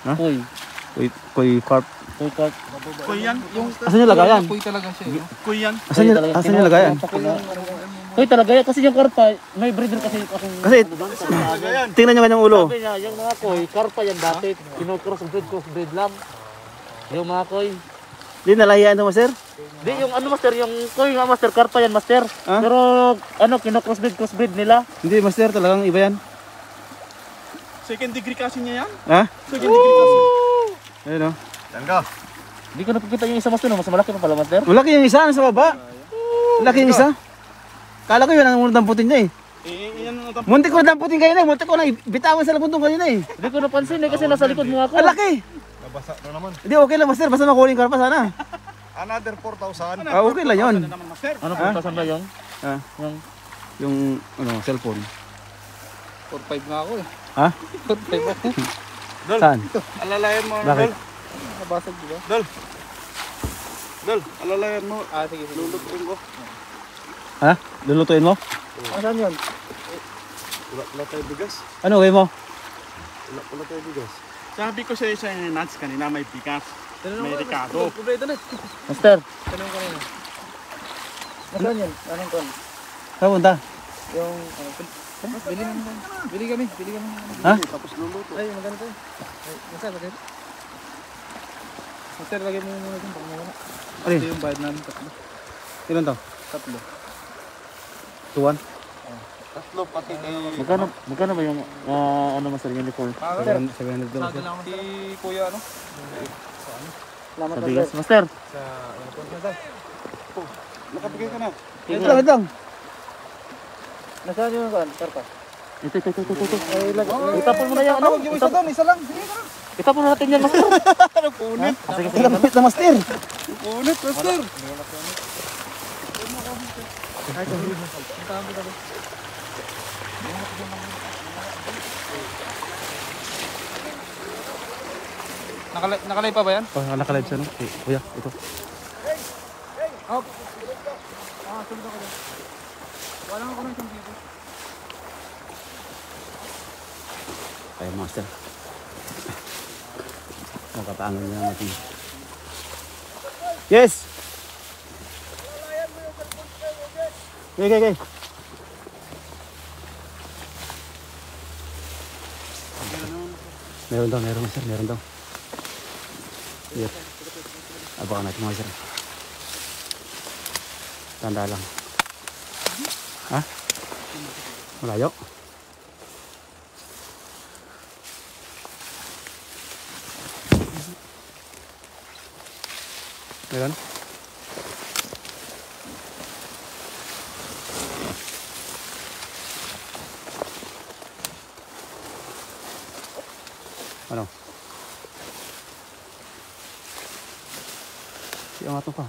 S1: Ha?
S2: Koy.
S1: Koy carp.
S2: Koy carp.
S3: Kuy yan.
S1: Asan yung lagayan?
S3: Kuy yan.
S1: Asan yung lagayan?
S2: Koy talaga yan. Kasi yung karpa, may breeder kasi akong...
S1: Kasi tingnan nyo kanyang ulo.
S2: Sabi niya, yung mga koy, karpa yan dati. Crossbreed lang. Yung mga koy.
S1: Di nalahiyan ito master?
S2: Di, yung ano master, yung koy nga master, karpa yan master.
S1: Ha?
S2: Pero ano, crossbreed nila.
S1: Hindi master, talagang iba yan.
S3: Second degree kasi niya yan.
S1: Ha?
S3: Second degree kasi.
S1: Ayun o.
S4: Yan ka.
S2: Di ko napakita yung isa master, no? Mas malaki pa pala master.
S1: Malaki yung isa, nasa baba. Malaki yung isa. Kala ko yun ang unang damputin niya eh.
S3: Yan ang natapos.
S1: Muntik ko na damputin kayo na eh. Muntik ko na bitawan sa labuntong kanina eh.
S2: Di ko napansin eh, kasi nasa likod mo ako.
S1: Ang laki.
S4: Nabasa na naman.
S1: Hindi, okay lang master. Basta makuha yung karpa sana.
S4: Another 4,000.
S1: Okay lang yun.
S3: Ano naman master?
S2: Ano punta saan ba yung?
S1: Ah,
S2: Yung
S1: yung cellphone.
S3: 4-5 nga ako eh.
S1: Ha?
S3: 4-5 ako.
S1: Saan?
S3: Alalayan mo.
S1: Bakit?
S3: Nabasag diba? Dol, alalayan mo. Sige. Lulutuin ko.
S1: Ha? Lulutuin mo?
S2: saan yun?
S4: Wala tayo bigas.
S1: Ano gawin mo?
S4: Wala tayo bigas.
S3: Sabi ko sa isa yung nuts kanina may bigas. May Ricardo.
S2: Master,
S3: Tanong ko rin.
S2: nasaan yun? Anong kon?
S1: Saan punta?
S2: Yung, bili kami.
S1: Ha?
S4: Tapos luluto.
S2: Ay, maganda to. Master, lagay. Master, lagay mo muna dun, baka mawala.
S1: Alin?
S2: Ito yung bayad namin tatlo.
S1: Ilan to?
S3: Tatlo.
S1: Tuwan.
S4: Tatlo pati kay...
S2: Magkano ba yung ano master uniform?
S1: 700 dollars.
S3: Si Kuya ano?
S2: Sa bigas master.
S3: Sa uniform na dahil.
S4: Nakabigay ka na.
S1: Wait lang.
S2: Nasaan yung karpa? Ito. Itapon mo na yan.
S3: Tawag yung isa doon, isa lang. Sige na.
S2: Itapon na natin yan master.
S4: Punit.
S2: Sige.
S1: Lamit na master.
S4: Punit, master.
S3: Nakalay pa ba yan?
S1: Oh, nakalive siya no? Kuya, ito.
S3: Wala ako ng isang video.
S1: Kaya master. Makapaangan niya natin. Yes! Okay. Meron daw master, meron daw. Yep. Abangan natin mga sir. Tanda lang. Ha? Malayo? Meron? Ano? Ang ato pa.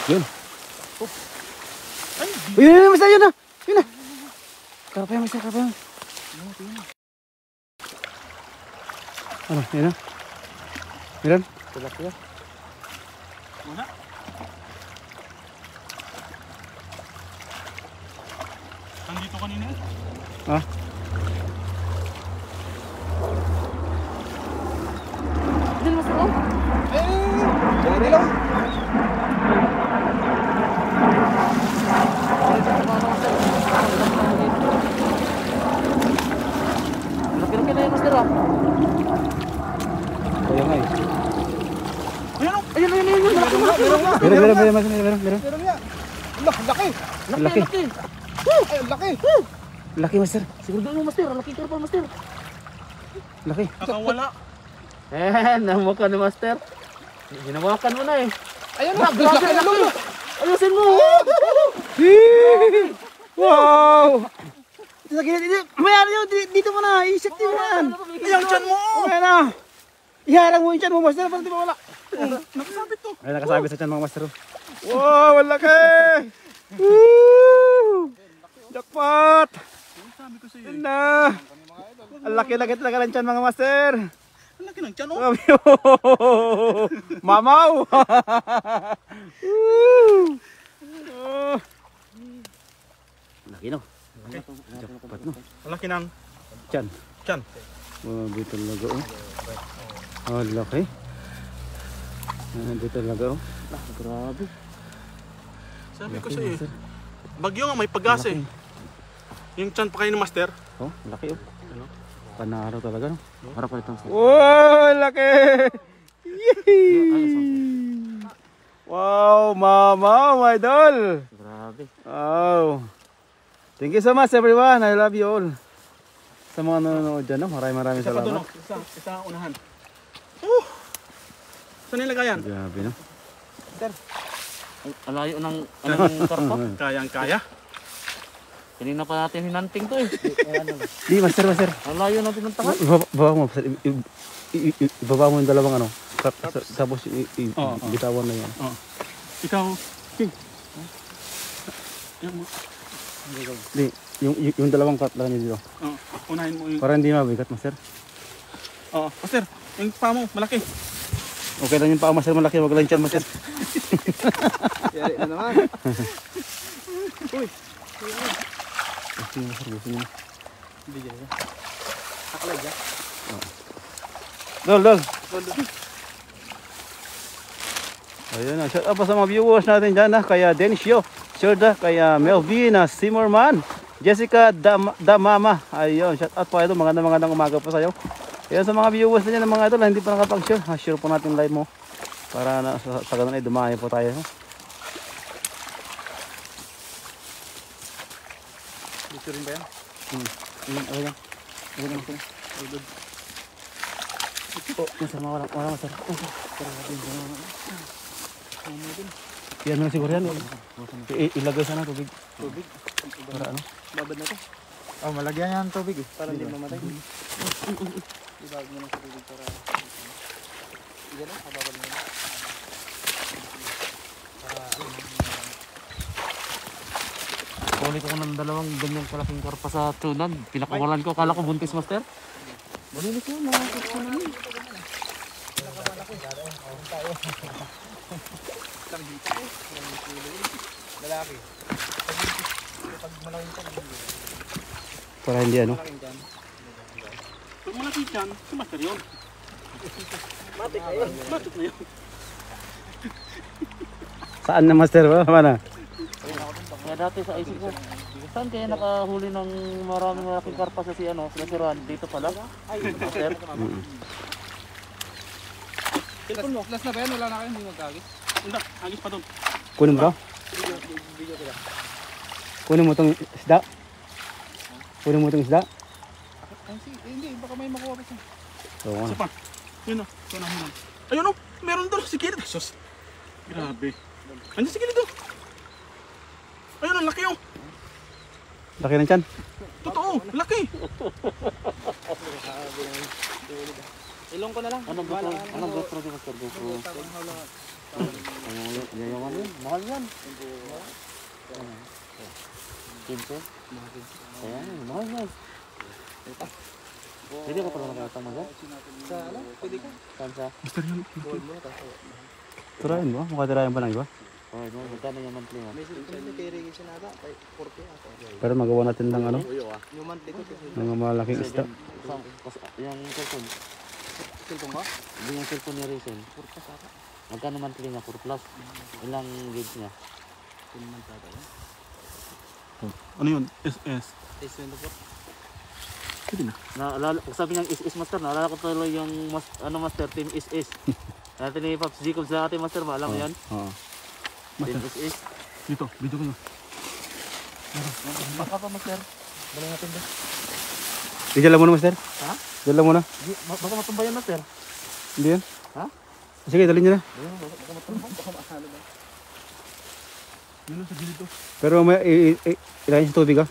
S1: Yun. Yun, master, yun na. Karapa yan, master, karapa yan. Ano, yun na. Meron?
S2: Tilapia.
S3: Nandito kanina eh.
S1: Ah?
S2: Hindi master oh.
S3: Dali lang.
S2: Laki-laki na yan master oh.
S1: Kaya nga eh.
S2: Ayun. Malaki na.
S1: Meron.
S3: Pero niya. Laki.
S1: Laki.
S3: Ay, laki.
S1: Laki, master.
S2: Siguro doon master. Laki karpa master.
S1: Laki.
S3: Nakawala.
S2: Namuka ni master. Ginawakan mo na eh.
S3: Ayun na. Laki na lolo.
S2: Ayusin mo.
S1: Wow! Dito, mayroon yun. Dito mo na. I-set mo na yan.
S3: Ayun, tiyan mo.
S1: Okay na. Iharang mo yung tiyan mo, master. Para di ba wala?
S3: Nakasabit to.
S1: Ay, nakasabit sa tiyan mga master. Wow, laki! Woo! Jackpot!
S3: Sabi ko sa iyo.
S1: Yan na. Ang laki-laki talaga ng tiyan mga master.
S3: Ang laki ng tiyan oh.
S1: Sabi mo. Mamaw! Woo! Oh. Laki no. Jackpot no.
S3: Ang laki ng
S1: Tiyan.
S3: tiyan.
S1: Grabe talaga oh. Oh, laki. Grabe talaga oh.
S2: Grabe.
S3: Sabi ko sa iyo. Bagyo nga may pag-asa eh. Yung tiyan pa kayo ni master.
S1: Oh, laki oh.
S3: Ano?
S1: Panaro talaga no.
S2: Harap pa itong
S1: Wow, laki! Yee! Wow, mama, my idol!
S2: Grabe.
S1: Wow! Thank you so much everyone. I love you all. Sa mga nanonood dyan, no? Maraming
S3: Isa pa doon
S1: salamat.
S3: oh. Isa unahan. Saan nilagayan?
S1: Grabe no?
S2: Ang layo ng karpa.
S3: Kayang-kaya.
S2: Kanina pa natin hinanting to eh.
S1: Di, master.
S2: Ang layo natin ng tangan.
S1: Ibaba mo, master. Ibaba mo yung dalawang ano. Tapos bitawan na yan.
S3: Ikaw, King. Yan mo.
S1: Di, yung dalawang cut lang nyo dito.
S3: Unahin mo yung...
S1: Para hindi mabigat, master.
S3: Oo, master, yung paa mo, malaki.
S1: Okay lang yung paa, master. Malaki, wag lang yung tiyan, master.
S3: Yari na naman. Uy.
S1: Gusto nyo, master. Gusto nyo.
S3: Bigyan niya. Nakalag ya?
S1: Dol. Ayun na. Shout out pa sa mga viewers natin dyan. Kaya Dencio, Sherda, kaya Melvin, Simmerman, Jessica Damama. Ayun, shout out po idol. Magandang umaga po sa iyo. Ayan sa mga viewers na ng mga idol, hindi pa nakapag-share. Share po natin live mo. Para na, sa ganun ay dumayo po tayo.
S3: Gusto rin ba yan?
S1: Ayan. Oh, masar wala masar. Yan na siguro yan. Ilagay sana tubig.
S3: Tubig.
S1: Para ano?
S3: Babad na to.
S2: Oh, malagyan yan ng tubig eh.
S3: Para hindi mamatay. Ibabad mo lang sa tubig para... Iyan lang, hababal mo lang.
S5: Kulit ako ng dalawang ganyang kalaking karpa sa tunan. Pinakawalan ko, akala ko buntis master. Malinis yun, nakakit ko naman.
S3: Lalaki. Pag malaking ka,
S1: Para hindi ano.
S3: malaking dyan.
S5: Pag malaki dyan, si master yun.
S3: Matik na yun.
S5: Matik na yun.
S1: Saan na master ba? Mana?
S5: Kaya dati sa isip ko, saan kaya nakahuli ng maraming malaking karpa sa si ano, sila si Ron? Dito pala? Master?
S3: Cellphone mo. Last na ba yan? Wala na kayo, hindi magkagis.
S5: Hindi, agis pa doon.
S1: Kunin mo daw?
S3: Video ko lang.
S1: Kunin mo tong isda? Kunin mo tong isda?
S3: Hindi, baka may makuha pa siya.
S1: Oo nga.
S5: Isa pa. Yun o, ito na hinan. Ayun o, meron doon si Kilid. Sus. Grabe. Andiyan si Kilid o. Ayun ang laki o.
S1: Laki ng tiyan.
S5: Totoo, laki.
S3: Ilong ko na lang.
S5: Anong GoPro? Anong GoPro di master? GoPro. Yayaman yun. Mahal yan. 15? Ayan, mahal yan. Pwede ko pala nakatama dyan?
S3: Sa ano? Pwede ka?
S5: Saan sa?
S1: Tirahin mo? Mukha tirahin pa lang iba?
S5: Oh, no, magkano yung monthly mo?
S3: May cellphone kay Ricky Sinata. 40 ako.
S1: Pero magawa natin ng ano?
S3: Yung monthly ko.
S1: Ng malaking isda.
S5: Yung cellphone.
S3: Cellphone ba?
S5: Hindi yung cellphone niya Racing. Magkano monthly niya? 4 plus. Ilang gigs niya?
S3: 10 months ata yun.
S5: Ano yun? SS.
S3: Taste 24.
S5: Pwede na. Naalala, pag sabi niyang SS Master, naalala ko tuloy yung Master, Team SS. Natin ni Pops Jacob sa ating Master, alam mo yan?
S1: Oo.
S5: Team SS.
S1: Dito, video ko nyo.
S5: Baka pa Master. Bala natin ba?
S1: Dala muna master?
S5: Ha?
S1: Dala muna.
S5: Baka matumba yan Master.
S1: Hindi yan?
S5: Ha?
S1: Sige, dalhin nyo na.
S5: Baka matumba.
S1: Yun sa gilid to. Pero may ilayin sa tubig ah.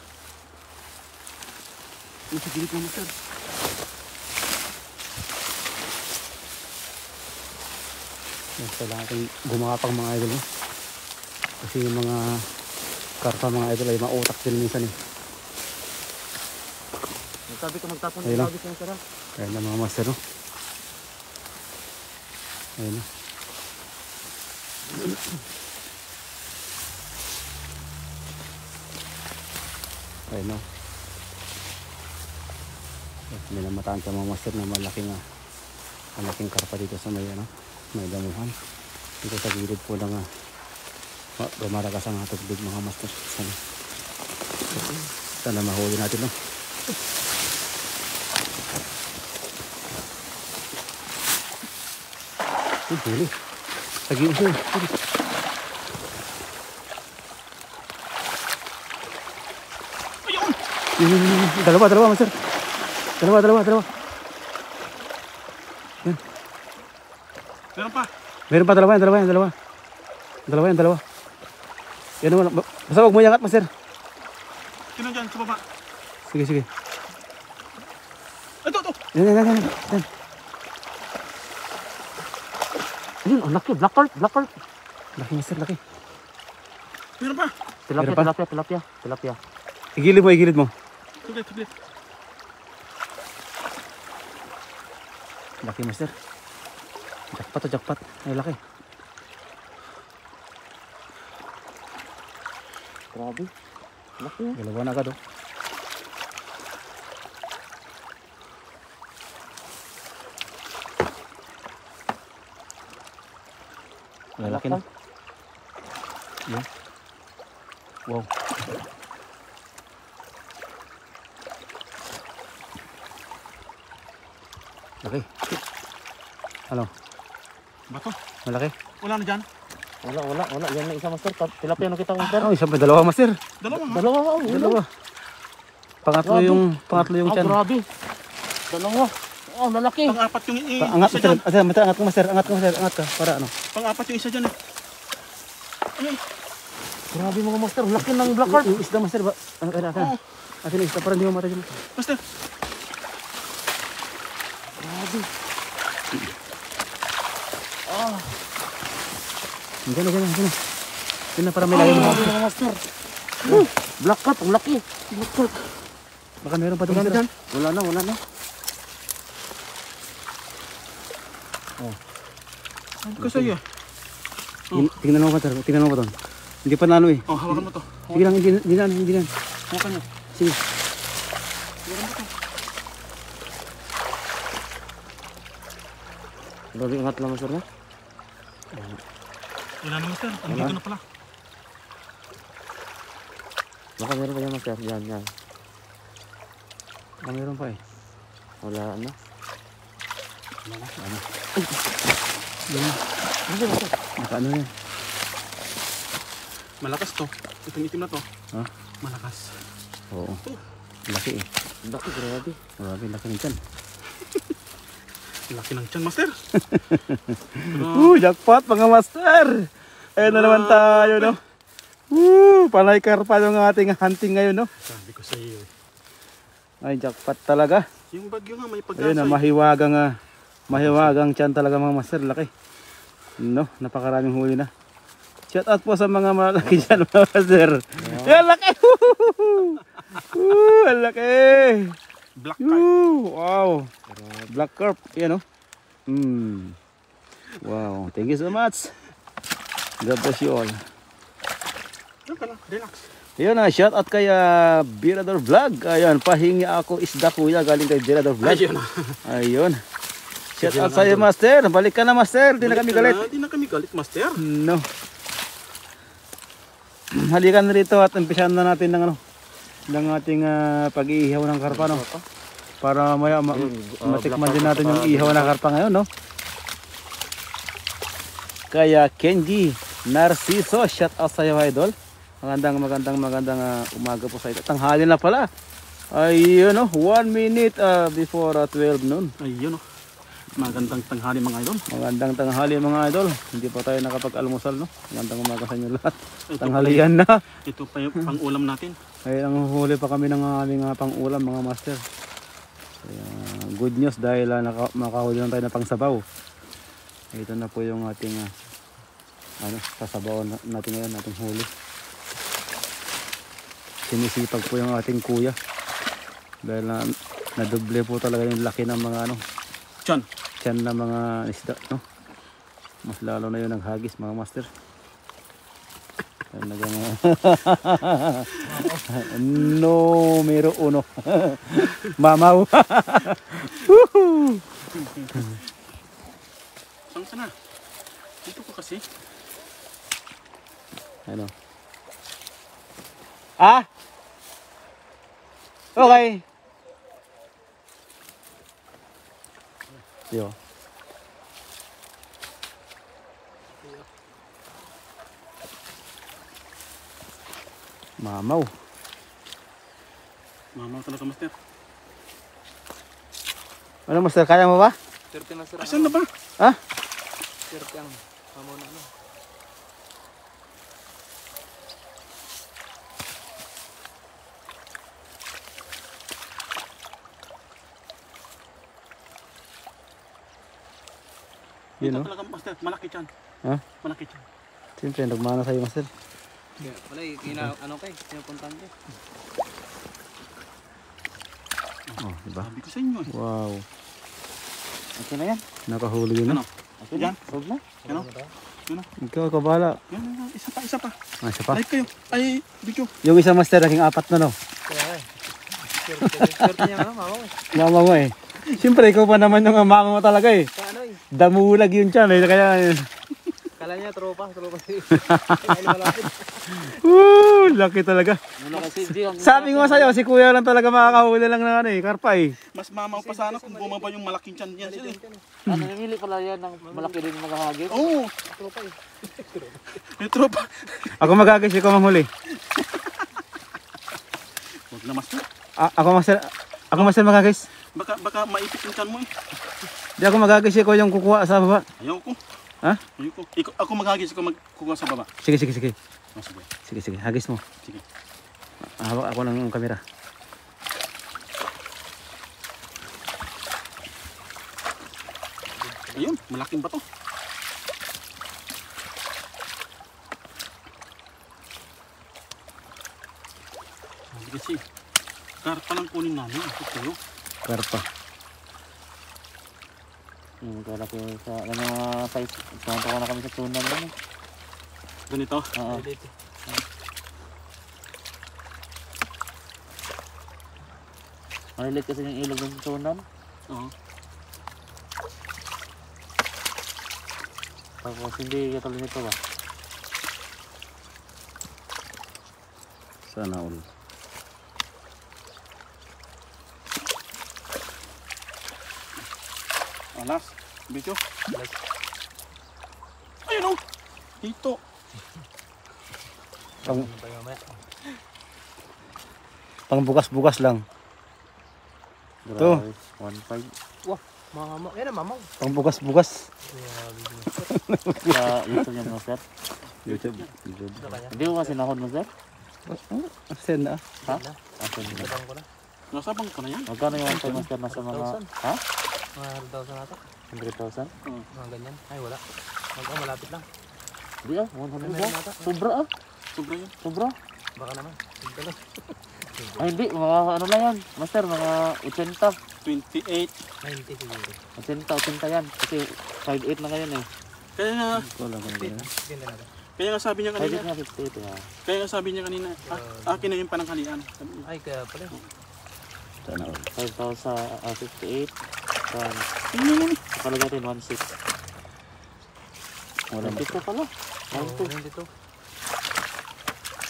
S5: Yung sa gilid mo Master.
S1: Kailangan natin gumapang mga idol eh. Kasi yung mga karpa mga idol ay mautak din minsan eh.
S5: Sabi ko magtapon
S1: Ayun
S5: ng
S1: na.
S5: tawag sa sarap.
S1: Ayan na mga master no. Ayan na. Ayan na. May namataan sa mga master na malaking karpa dito sa may ano, may damuhan. Dito sa gilid po ng gumaragas ang tubig mga master. Sana mahuli natin no. Huli. Lagi uso. Ayun! Dalawa, master. Dalawa. Yan.
S5: Meron pa.
S1: Meron pa dalawa. Yan naman. Basta huwag mo iangat, master.
S5: Sino dyan sa baba?
S1: Sige.
S5: Ito.
S1: Yan.
S5: Ayun, ang laki. Black carp.
S1: Laki, master, laki.
S5: Meron pa.
S1: Meron pa?
S5: Tilapia.
S1: Igilid mo.
S5: Saglit.
S1: Laki, master. Jackpot. Ay, laki.
S5: Grabe. Laki.
S1: Dalawa na agad, oh. Lalaki na. Yan. Wow. Laki. Ano?
S3: Bato.
S1: Malaki?
S3: Wala na dyan.
S5: Wala. Yan na isa master. Tilapia na kita master.
S1: Oh, isa pa dalawa master.
S3: Dalawa nga.
S5: Dalawa.
S1: Dalawa. Pangatlo yung tiyan.
S5: Grabe. Dalawa. Oh, malaki.
S3: Pang-apat yung
S1: Angat
S3: isa dyan.
S1: master. Angat ka master. Angat ka. Para ano?
S3: Pang-apat yung isa dyan eh.
S5: Grabe mga master. Laki ng black heart.
S1: Yung isda master ba? Ano kaya akin? Akin yung isda para hindi mo mata dyan.
S3: Master.
S5: Grabe.
S1: Diyan. Diyan na para may layo mo.
S5: Grabe mga master. Black heart. Ang laki. Black heart.
S1: Baka meron pa doon master.
S5: Wala na.
S3: Ano ka sa'yo?
S1: Tingnan mo master. Tingnan mo pa doon. Hindi pa nalo eh.
S3: Oh, hawakan mo to.
S1: Sige lang, hindi na.
S3: Hawakan mo.
S1: Sige.
S5: Grabe ingat lang master na.
S3: Wala na master. Andito na pala.
S5: Baka meron pa yan master. Yan.
S1: Baka meron pa eh.
S5: Wala na.
S1: Naka ano yan.
S3: Malakas to. Itong itim na to.
S1: Ha?
S3: Malakas.
S1: Oo. Laki eh.
S5: Laki, grabe.
S1: Grabe, laki ng tiyan.
S3: Laki ng tiyan, master.
S1: Jackpot mga master! Ayun na naman tayo, no? Panay karpa yung ating hunting ngayon, no?
S3: Sabi ko sa iyo.
S1: Ay, jackpot talaga.
S3: Yung bagyo nga may pag-asa.
S1: Ayun na, mahiwagang tiyan talaga mga master. Laki. No, napakaraming huli na. Shout out po sa mga malaki dyan, mga master. Yan, laki! Ang laki!
S3: Black card.
S1: Wow! Black carp, yan, no? Wow, thank you so much. God bless you all.
S3: Diyan ka lang, relax.
S1: Ayun na, shout out kay Birador Vlog. Ayun, pahingi ako isda kuya galing kay Birador Vlog.
S3: Ayun na.
S1: Ayun. Shout out sa'yo master. Balik ka na master. Di na kami galit.
S3: Di na kami galit, master.
S1: No. Halikan rito at umpisahan na natin ng ating pag-iihaw ng karpa, no? Para mamaya matikman din natin yung ihaw na karpa ngayon, no? Kaya Kenji Narciso, shout out sa'yo idol. Magandang umaga po sa ito. Tanghali na pala. Ayun, no? 1 minute before 12 noon.
S3: Ayun o. Magandang tanghali mga idol.
S1: Magandang tanghali mga idol. Hindi pa tayo nakapag-almusal, no? Magandang umaga sa inyo lahat.
S3: Ito
S1: Tanghalian na.
S3: Ito pa yung pang-ulam natin.
S1: Ay, ang huli pa kami ng aming pang-ulam mga master. Kaya, good news dahil makahuli lang tayo na pang-sabaw. Ito na po yung ating sasabawan natin ngayon, ating huli. Sinisipag po yung ating kuya. Dahil nadoble po talaga yung laki ng mga tiyan na mga isda, no? Mas lalo na yun naghagis mga master. Numero 1. Mamaw.
S3: Saan ka na? Dito ko kasi.
S1: Ano? Okay. Yo. Mamaw.
S3: Mamaw talaga, master.
S1: Ano master, kaya mo ba?
S3: Asan na ba?
S1: Ha?
S3: Ito
S1: Yun, no?
S3: talaga, master. Malaki dyan.
S1: Ha?
S3: Malaki dyan.
S1: Siyempre, nagmana sa'yo master.
S2: Wala, pinupuntan ko.
S1: Oh, diba?
S3: Sabi ko sa inyo eh.
S1: Wow.
S5: Okay na yan.
S1: Nakahuli yun, no?
S5: Okay
S3: Yan.
S5: Solve na.
S3: Yan o.
S1: Ikaw, kabala.
S3: Yan. Isa pa.
S1: Isa pa.
S3: Like kayo. Ay, video.
S1: Yung isang master, naging 4 na, no?
S2: Swerte niya nga, mama.
S1: Mama mo eh. Siyempre, ikaw pa naman yung mama mo talaga eh.
S2: Ano eh?
S1: Damulag yun siya, eh. Kaya,
S3: Kala niya tropa Ay, malapit.
S1: Laki talaga.
S5: Mula kasi di ang
S1: Sabi ko sa'yo, si kuya lang talaga makakahuli lang ng ano eh, karpa eh.
S2: Mas mamaw pa sana kung bumaba yung malaking tiyan niya sila.
S5: ano namili pala yan ng malaki din maghahagis.
S2: Oo,
S3: Tropa eh.
S2: may tropa.
S1: Ako magagis, ikaw manghuli.
S2: Huwag na master.
S1: Ako master magagis.
S2: Baka maipit yung tiyan mo eh.
S1: Di ako magagis, ikaw yung kukuha sa baba.
S2: Ayaw ko.
S1: Ha?
S2: Ayaw ko. Ako maghagis, ikaw magkuha sa baba.
S1: Sige.
S2: Oh, sige.
S1: Sige, hagis mo.
S2: Sige.
S1: Hawak ako ng kamera.
S2: Ayun, malaking bato. Hindi kasi, karpa lang kunin namin. Ito yun.
S1: Karpa.
S5: Yung kalaki sa ano size. Pumunta ko na kami sa tunan lang.
S2: Ganito.
S5: Oo.
S3: Dito.
S5: Malilit kasi yung ilog ng tunan.
S2: Oo.
S5: Tapos hindi katulad nito ba?
S1: Sana all.
S2: Alas. Bicho. Ayun o. Dito.
S1: Pang bukas-bukas lang. Ito.
S5: Grabe. 1.5.
S3: Mamaw. Yan ang mamaw.
S1: Pang bukas-bukas.
S5: Sa YouTube yan mo sir.
S1: YouTube.
S5: Hindi ko kasi nahod mo sir.
S1: Send na.
S5: Ha? Asan na?
S3: Labang ko na.
S2: Nasa bang ka na yan?
S5: Magkano yung 1.5 master? Nasa mga... Ha?
S3: Mga 100,000 ata.
S5: 100,000?
S3: Mga ganyan. Ay, wala. Malapit lang.
S5: Hindi ah. 100
S3: Meron
S5: ba?
S3: ata.
S5: Sobra ah.
S2: Sobra yun.
S5: Sobra.
S3: Baka naman. Tigda lang.
S5: Ay hindi. Mga ano lang yan. Master, mga 80.
S2: 28.
S3: 90 siguro.
S5: 80 yan. Kasi 5.8 na ngayon eh.
S2: Kaya nga,
S1: Wala ko na.
S3: Ganda na.
S2: kaya nga sabi niya
S5: 5.8
S2: kanina.
S5: nga 58 ah.
S2: Kaya nga sabi niya kanina, akin na yung pananghalian. Sabi niya.
S3: Ay, kaya pala.
S1: Sana all.
S5: 5,058 times kapalagay natin 1.6
S1: Wala na.
S5: dito pala
S3: Oo,
S5: 1.2
S3: dito.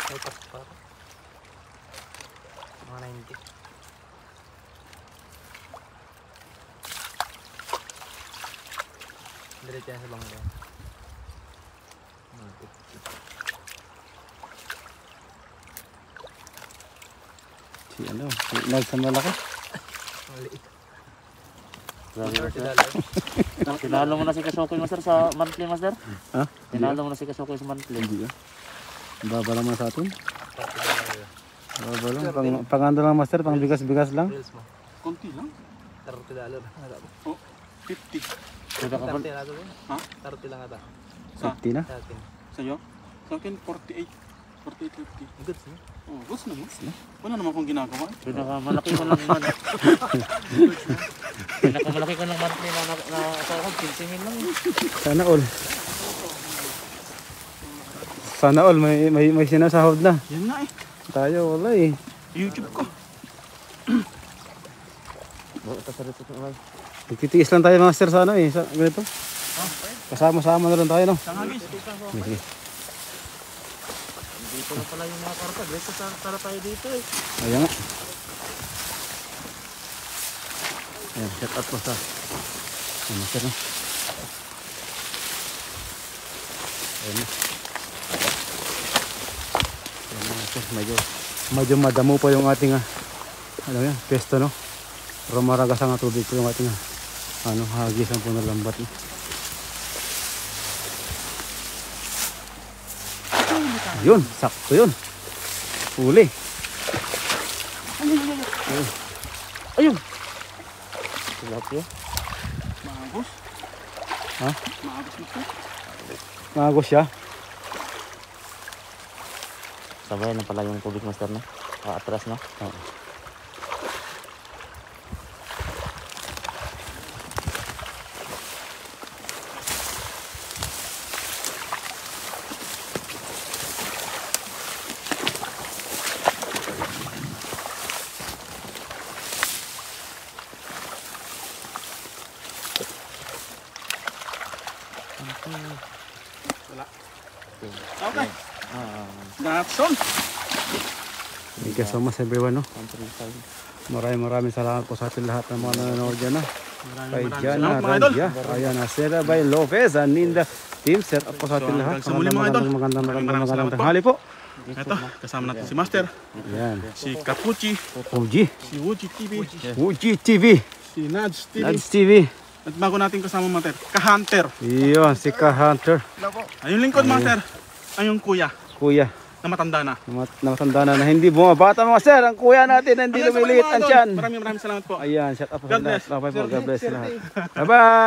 S3: Ay, pas pa. Mga 90. Diretso yan sa bangka.
S1: Si ano, si Nag sa malaki.
S3: Maliit.
S5: grabe master
S3: $30.
S5: tinalo mo na si Kasokoy master sa monthly master
S1: Ha?
S5: tinalo mo na si Kasokoy sa monthly
S1: Hindi ah. Baba naman sa atin.
S3: $30.
S1: Baba lang. Pang ano lang master, pang bigas-bigas lang.
S3: Reels mo.
S2: Konti lang.
S3: $30. Wala po.
S2: Oh, 50.
S5: pinakapal
S3: 30 na ito.
S2: Ha?
S3: 30 lang ata.
S1: 50 na.
S3: Sa atin.
S2: Sa'yo? Sa akin, 48. 48, 50.
S3: Goods no?
S2: Oh, gusto naman. Wala naman akong ginagawa.
S5: pinakamalaki ko lang man pinakamalaki ko lang monthly na sahod 15,000 lang
S1: Sana all. Sana all, may sinasahod na.
S2: Yan nga eh.
S1: Tayo, wala eh.
S2: YouTube ko.
S1: Nagtitiis lang tayo master sa ano eh, sa ganito. Kasama-sama na lang tayo no.
S2: Sangagis.
S1: Sige.
S5: dito na pala yung mga karpa dito para tayo dito eh
S1: Ayan nga. Ayan, set up po sa ano master no. Ayan na. Ayan na master, medyo madamo pa yung ating ano yan, pesto no. Pero maragas ang tubig po yung ating ano, hagisan po na lambat no. Yun, sakto yun. Huli.
S5: ayun tilapia
S2: Maagos.
S1: Ha?
S2: Maagos na po.
S1: Magos siya.
S5: sabay na pala yung tubig master na atras na
S1: Oo.
S3: Okay. That's all.
S1: Thank you so much everyone. No? Maraming salamat po sa ating lahat ng mga nanonood dyan. Kay Jana,
S3: salamat, mga idol.
S1: Randia, ayan na, Sera by Lopez, and Ninda Team, set up po sa ating
S3: So,
S1: lahat.
S3: hanggang sa muli, mga idol. Maraming salamat po.
S1: Tanghali po.
S3: Ito, kasama natin si Master,
S1: Ayan.
S3: si Kapuchi,
S1: Uji,
S3: si Wuji TV,
S1: Uji TV,
S3: si Nads TV,
S1: Nads TV.
S3: at bago natin kasama Master, Ka-Hunter.
S1: Iyon, si Ka-Hunter.
S3: Ayun lingkod, Master, ay yung kuya
S1: Kuya,
S3: na matanda na.
S1: namatanda na hindi bumabata mga sir. Ang kuya natin hindi
S3: Hanggang sa muli,
S1: lumiliit
S3: mga
S1: ang
S3: idol.
S1: tiyan.
S3: Maraming salamat po.
S1: Ayan, shut up po sa
S3: God
S1: lahat.
S3: bless.
S1: God bless lahat. Bye-bye.